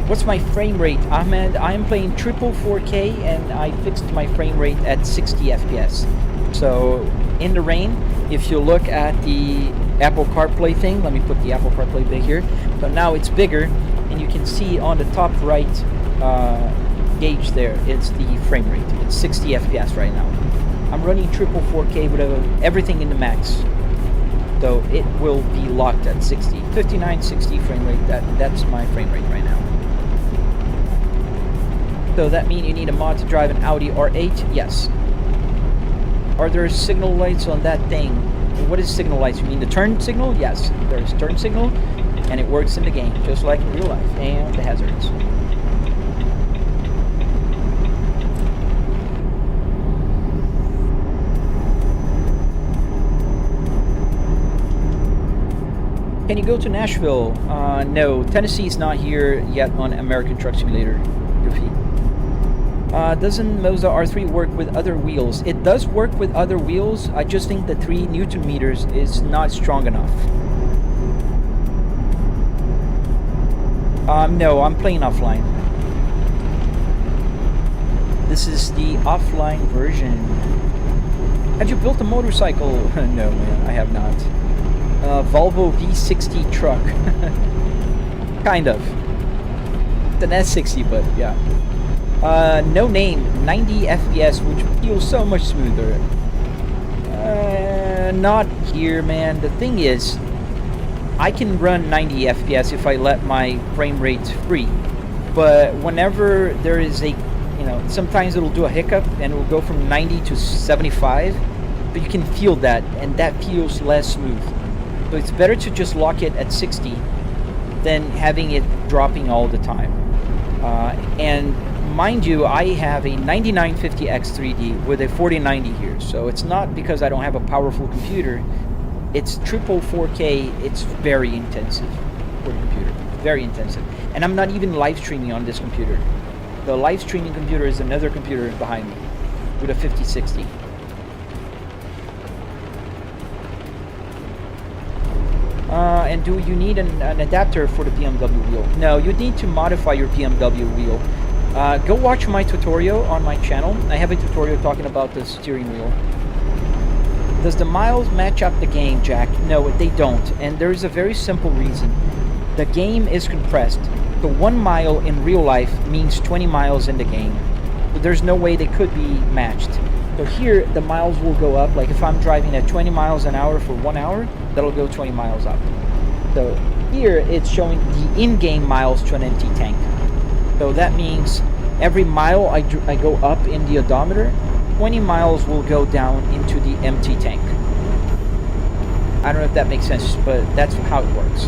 What's my frame rate, Ahmed? I am playing triple 4K, and I fixed my frame rate at 60 FPS. So in the rain, if you look at the Apple CarPlay thing, let me put the Apple CarPlay big here. So now it's bigger, and you can see on the top right gauge there, it's the frame rate. It's 60 FPS right now. I'm running triple 4K with everything in the max. So it will be locked at 60. 59, 60 frame rate, that's my frame rate right now. So that means you need a mod to drive an Audi R8? Yes. Are there signal lights on that thing? What is signal lights? You mean the turn signal? Yes, there's turn signal, and it works in the game, just like in real life, and the hazards. Can you go to Nashville? No, Tennessee's not here yet on American Truck Simulator, Goofy. Doesn't Moza R3 work with other wheels? It does work with other wheels. I just think the 3 Newton meters is not strong enough. No, I'm playing offline. This is the offline version. Have you built a motorcycle? No, man, I have not. Volvo V60 truck. Kind of. It's an S60, but yeah. No name, 90 FPS, which feels so much smoother. Not here, man. The thing is, I can run 90 FPS if I let my frame rate free. But whenever there is a, sometimes it'll do a hiccup and it will go from 90 to 75. But you can feel that, and that feels less smooth. So it's better to just lock it at 60 than having it dropping all the time. And mind you, I have a 9950X 3D with a 4090 here, so it's not because I don't have a powerful computer. It's triple 4K. It's very intensive for a computer, very intensive. And I'm not even live streaming on this computer. The live streaming computer is another computer behind me with a 5060. And do you need an adapter for the BMW wheel? No, you need to modify your BMW wheel. Go watch my tutorial on my channel. I have a tutorial talking about the steering wheel. Does the miles match up the game, Jack? No, they don't. And there's a very simple reason. The game is compressed. The 1 mile in real life means 20 miles in the game. There's no way they could be matched. So here, the miles will go up. Like if I'm driving at 20 miles an hour for 1 hour, that'll go 20 miles up. So here, it's showing the in-game miles to an empty tank. So that means every mile I go up in the odometer, 20 miles will go down into the empty tank. I don't know if that makes sense, but that's how it works.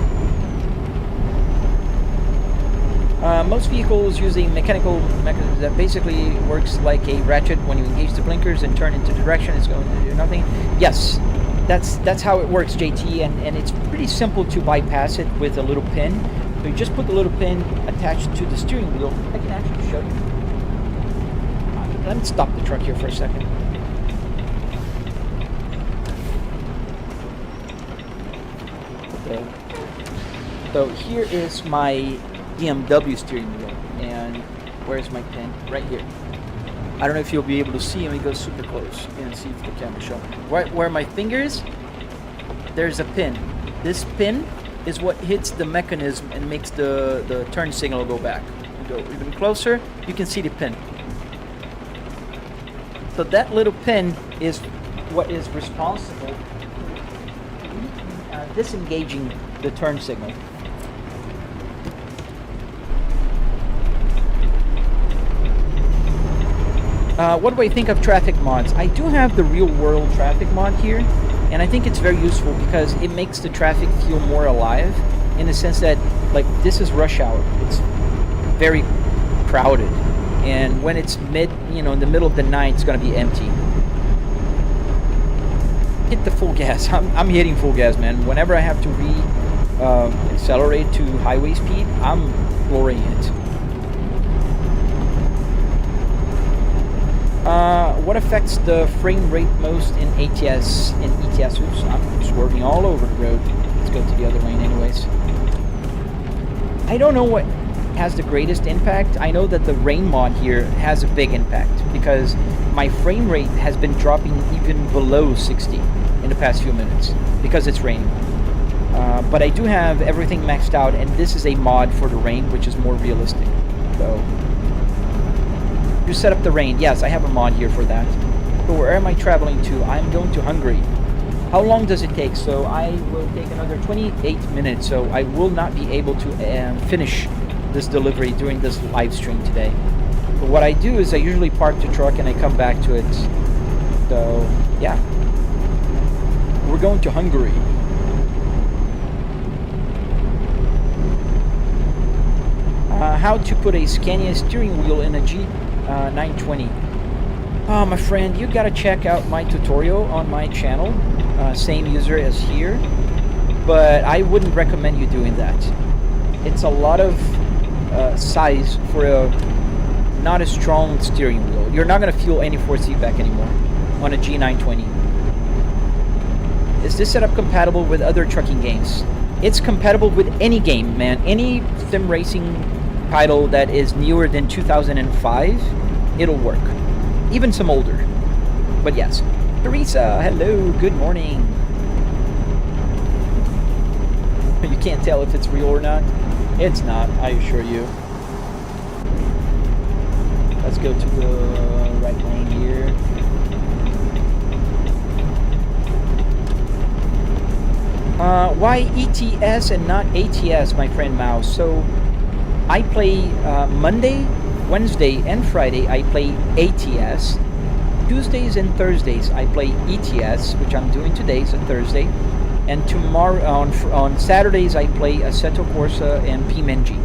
Most vehicles use a mechanical mechanism that basically works like a ratchet. When you engage the blinkers and turn into direction, it's going to do nothing. Yes, that's how it works, JT, and it's pretty simple to bypass it with a little pin. So you just put the little pin attached to the steering wheel. I can actually show you. Let me stop the truck here for a second. Okay. So here is my BMW steering wheel, and where's my pin? Right here. I don't know if you'll be able to see. Let me go super close and see if the camera shows. Right where my finger is, there's a pin. This pin is what hits the mechanism and makes the turn signal go back. Go even closer, you can see the pin. So that little pin is what is responsible for disengaging the turn signal. What do I think of traffic mods? I do have the real world traffic mod here, and I think it's very useful because it makes the traffic feel more alive in the sense that, like, this is rush hour. It's very crowded, and when it's in the middle of the night, it's going to be empty. Hit the full gas. I'm hitting full gas, man. Whenever I have to accelerate to highway speed, I'm flooring it. What affects the frame rate most in ATS and ETS? Oops, I'm swerving all over the road. Let's go to the other lane anyways. I don't know what has the greatest impact. I know that the rain mod here has a big impact because my frame rate has been dropping even below 60 in the past few minutes because it's raining. But I do have everything maxed out, and this is a mod for the rain, which is more realistic. So you set up the rain. Yes, I have a mod here for that. So where am I traveling to? I'm going to Hungary. How long does it take? So I will take another 28 minutes. So I will not be able to finish this delivery during this live stream today. But what I do is I usually park the truck and I come back to it. So yeah, we're going to Hungary. How to put a Scania steering wheel in a G920. Oh, my friend, you gotta check out my tutorial on my channel. Same user as here, but I wouldn't recommend you doing that. It's a lot of size for a not a strong steering wheel. You're not gonna feel any force feedback anymore on a G920. Is this setup compatible with other trucking games? It's compatible with any game, man. Any sim racing title that is newer than 2005, it'll work. Even some older. But yes. Teresa, hello, good morning. You can't tell if it's real or not. It's not, I assure you. Let's go to the right lane here. Why ETS and not ATS, my friend Mouse? So I play Monday, Wednesday, and Friday I play ATS. Tuesdays and Thursdays I play ETS, which I'm doing today, so Thursday. And tomorrow, on Saturdays, I play Assetto Corsa and PMNG.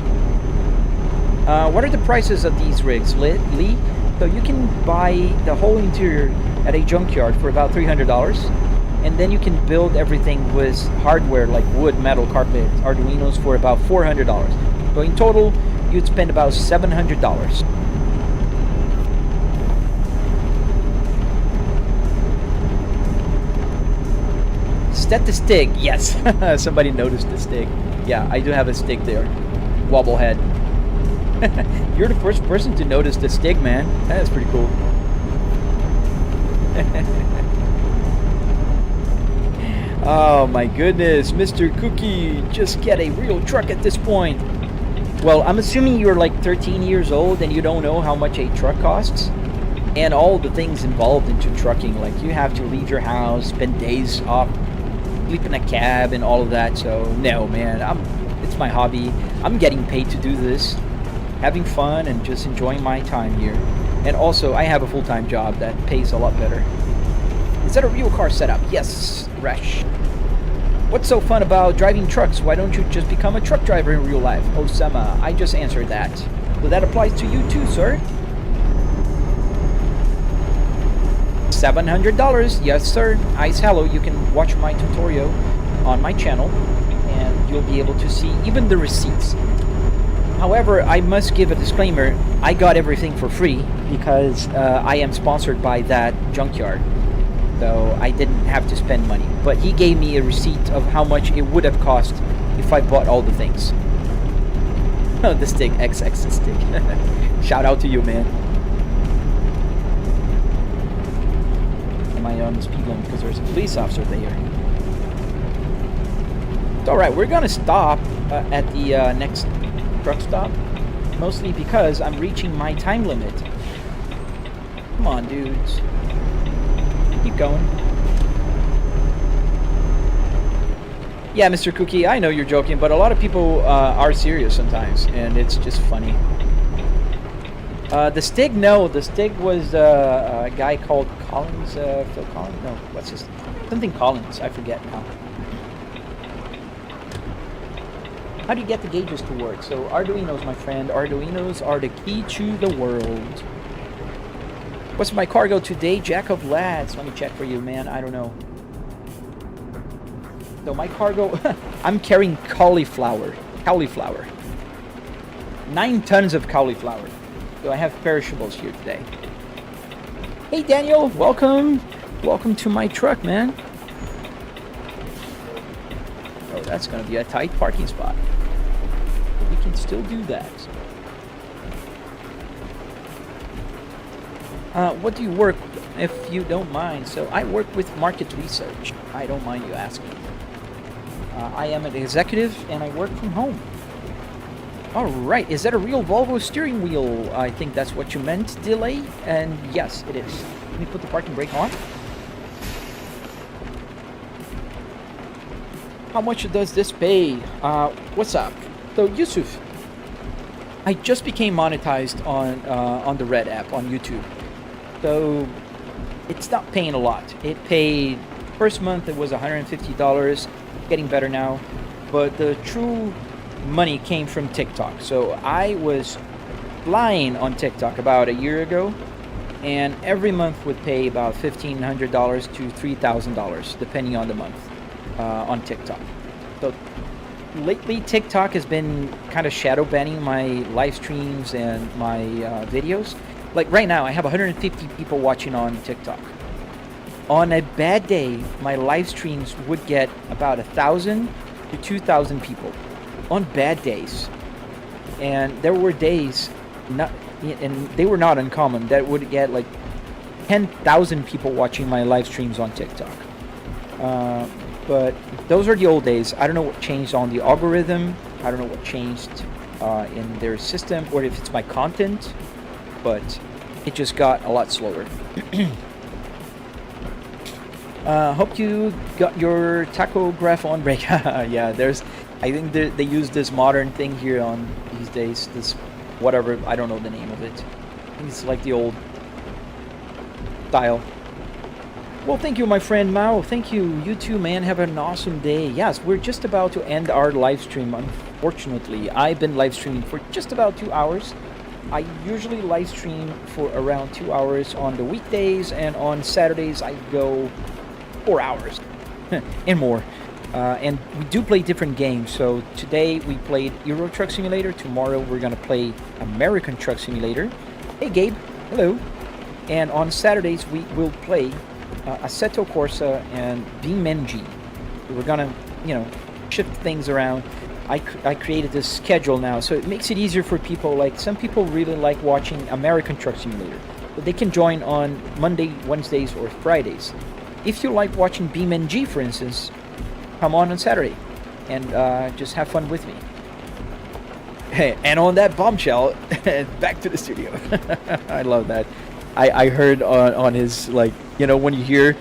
What are the prices of these rigs, Lee? So you can buy the whole interior at a junkyard for about $300. And then you can build everything with hardware like wood, metal, carpet, Arduinos for about $400. So in total, you'd spend about $700. that the Stig? Yes. Somebody noticed the Stig. Yeah, I do have a Stig there. Wobblehead. You're the first person to notice the Stig, man. That's pretty cool. Oh my goodness, Mr. Cookie, just get a real truck at this point. Well, I'm assuming you're like 13 years old and you don't know how much a truck costs and all the things involved into trucking. Like you have to leave your house, spend days off, sleep in a cab and all of that. So no, man, it's my hobby. I'm getting paid to do this, having fun and just enjoying my time here. And also, I have a full-time job that pays a lot better. Is that a real car setup? Yes, Resh. What's so fun about driving trucks? Why don't you just become a truck driver in real life? Osama, I just answered that. So that applies to you too, sir. $700. Yes, sir. Ice hello. You can watch my tutorial on my channel and you'll be able to see even the receipts. However, I must give a disclaimer. I got everything for free because I am sponsored by that junkyard. So I didn't have to spend money. But he gave me a receipt of how much it would have cost if I bought all the things. Oh, the Stig, XX Stig. Shout out to you, man. Am I on the speed limit because there's a police officer there? It's alright, we're gonna stop at the next truck stop. Mostly because I'm reaching my time limit. Come on, dudes. Keep going. Yeah, Mr. Cookie, I know you're joking, but a lot of people are serious sometimes, and it's just funny. The Stig, no, the Stig was a guy called Collins, Phil Collins? No, what's his name? Something Collins, I forget now. How do you get the gauges to work? So Arduinos, my friend, Arduinos are the key to the world. What's my cargo today? Jack of lads. Let me check for you, man. I don't know. So my cargo, I'm carrying cauliflower. 9 tons of cauliflower. So I have perishables here today. Hey Daniel, welcome. Welcome to my truck, man. Oh, that's gonna be a tight parking spot. We can still do that. What do you work, if you don't mind? So I work with market research. I don't mind you asking. I am an executive and I work from home. All right, is that a real Volvo steering wheel? I think that's what you meant, Delay. And yes, it is. Let me put the parking brake on. How much does this pay? What's up? So Yusuf, I just became monetized on the Red app on YouTube. So it's not paying a lot. It paid, first month it was $150, getting better now. But the true money came from TikTok. So I was flying on TikTok about a year ago, and every month would pay about $1,500 to $3,000, depending on the month, on TikTok. So lately TikTok has been kind of shadow banning my live streams and my videos. Like right now, I have 150 people watching on TikTok. On a bad day, my live streams would get about 1,000 to 2,000 people. On bad days. And there were days, and they were not uncommon, that would get like 10,000 people watching my live streams on TikTok. But those are the old days. I don't know what changed on the algorithm. I don't know what changed in their system, or if it's my content. But it just got a lot slower. Hope you got your tachograph on brake. Yeah, I think they use this modern thing here on these days. This, whatever, I don't know the name of it. I think it's like the old style. Well, thank you, my friend Mao. Thank you. You too, man. Have an awesome day. Yes, we're just about to end our live stream, unfortunately. I've been live streaming for just about 2 hours. I usually live stream for around 2 hours on the weekdays, and on Saturdays I go 4 hours and more. And we do play different games. So today we played Euro Truck Simulator. Tomorrow we're gonna play American Truck Simulator. Hey Gabe, hello. And on Saturdays we will play Assetto Corsa and BeamNG. we're gonna, you know, shift things around. I created this schedule now, so it makes it easier for people. Like, some people really like watching American Truck Simulator, but they can join on Monday, Wednesdays, or Fridays. If you like watching BeamNG, for instance, come on Saturday and just have fun with me. Hey, and on that bombshell, back to the studio. I love that. I heard on his, like, you know, when you hear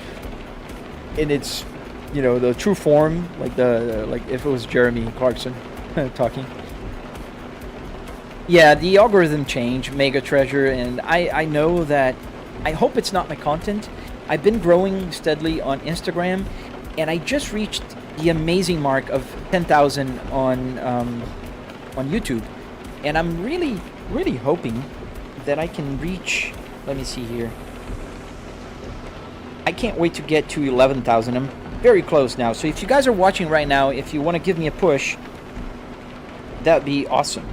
in its, you know, the true form, like like if it was Jeremy Clarkson talking. Yeah, the algorithm changed, Mega Treasure, and I know that, I hope it's not my content. I've been growing steadily on Instagram, and I just reached the amazing mark of 10,000 on YouTube, and I'm really hoping that I can reach, let me see here, I can't wait to get to 11,000. I'm very close now, so if you guys are watching right now, if you want to give me a push, that'd be awesome.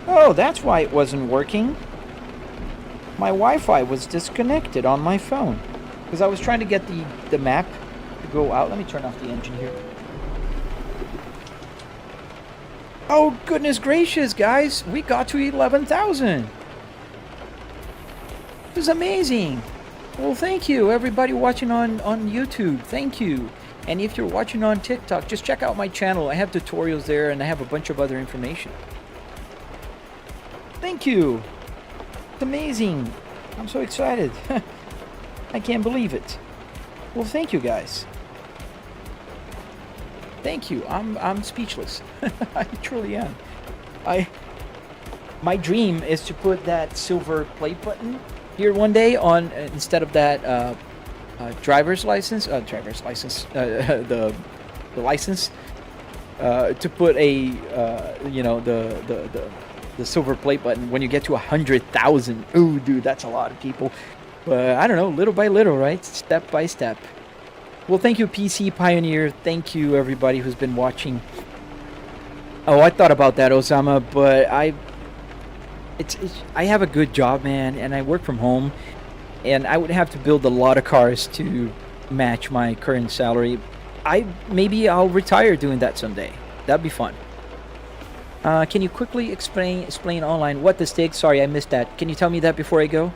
Oh, that's why it wasn't working. My Wi-Fi was disconnected on my phone because I was trying to get the map to go out. Let me turn off the engine here. Oh, goodness gracious, guys. We got to 11,000. This is amazing. Well, thank you, everybody watching on YouTube. Thank you. And if you're watching on TikTok, just check out my channel. I have tutorials there, and I have a bunch of other information. Thank you. It's amazing. I'm so excited. I can't believe it. Well, thank you, guys. Thank you. I'm speechless. I truly am. My dream is to put that silver plate button here one day on instead of that driver's license. The license. To put a you know, the silver plate button when you get to 100,000. Ooh, dude, that's a lot of people. But I don't know, little by little, right? Step by step. Well, thank you, PC Pioneer. Thank you, everybody who's been watching. Oh, I thought about that, Osama, but I have a good job, man, and I work from home, and I would have to build a lot of cars to match my current salary. Maybe I'll retire doing that someday. That'd be fun. Can you quickly explain online what this takes? Sorry, I missed that. Can you tell me that before I go?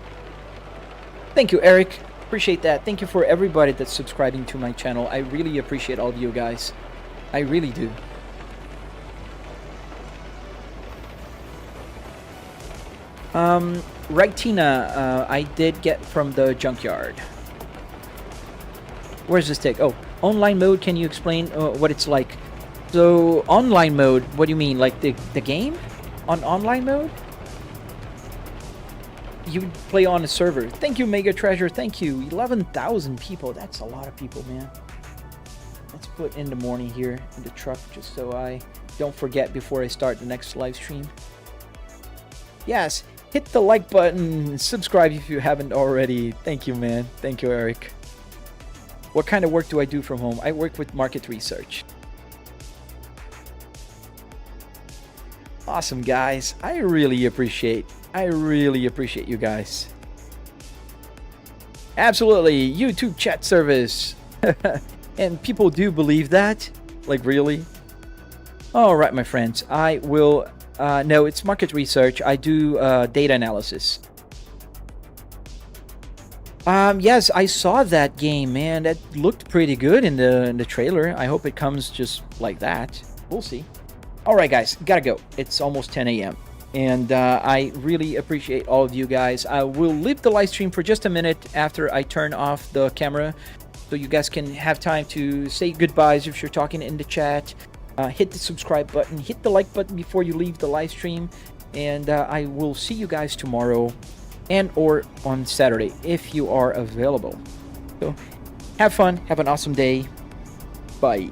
Thank you, Eric. Appreciate that. Thank you for everybody that's subscribing to my channel. I really appreciate all of you guys. I really do. Right, Tina, I did get from the junkyard. Where's this take? Oh, online mode. Can you explain what it's like? So, online mode, what do you mean? Like the game? On online mode? You would play on a server. Thank you, Mega Treasure. Thank you. 11,000 people. That's a lot of people, man. Let's put in the morning here in the truck just so I don't forget before I start the next live stream. Yes, hit the like button. Subscribe if you haven't already. Thank you, man. Thank you, Eric. What kind of work do I do from home? I work with market research. Awesome, guys. I really appreciate you guys. Absolutely. YouTube chat service. And people do believe that? Like, really? All right, my friends. I will... no, it's market research. I do data analysis. Yes, I saw that game, man. That looked pretty good in the trailer. I hope it comes just like that. We'll see. All right, guys. Gotta go. It's almost 10 a.m. And I really appreciate all of you guys. I will leave the live stream for just a minute after I turn off the camera, so you guys can have time to say goodbyes if you're talking in the chat. Hit the subscribe button, hit the like button before you leave the live stream, and I will see you guys tomorrow and or on Saturday if you are available. So have fun, have an awesome day. Bye.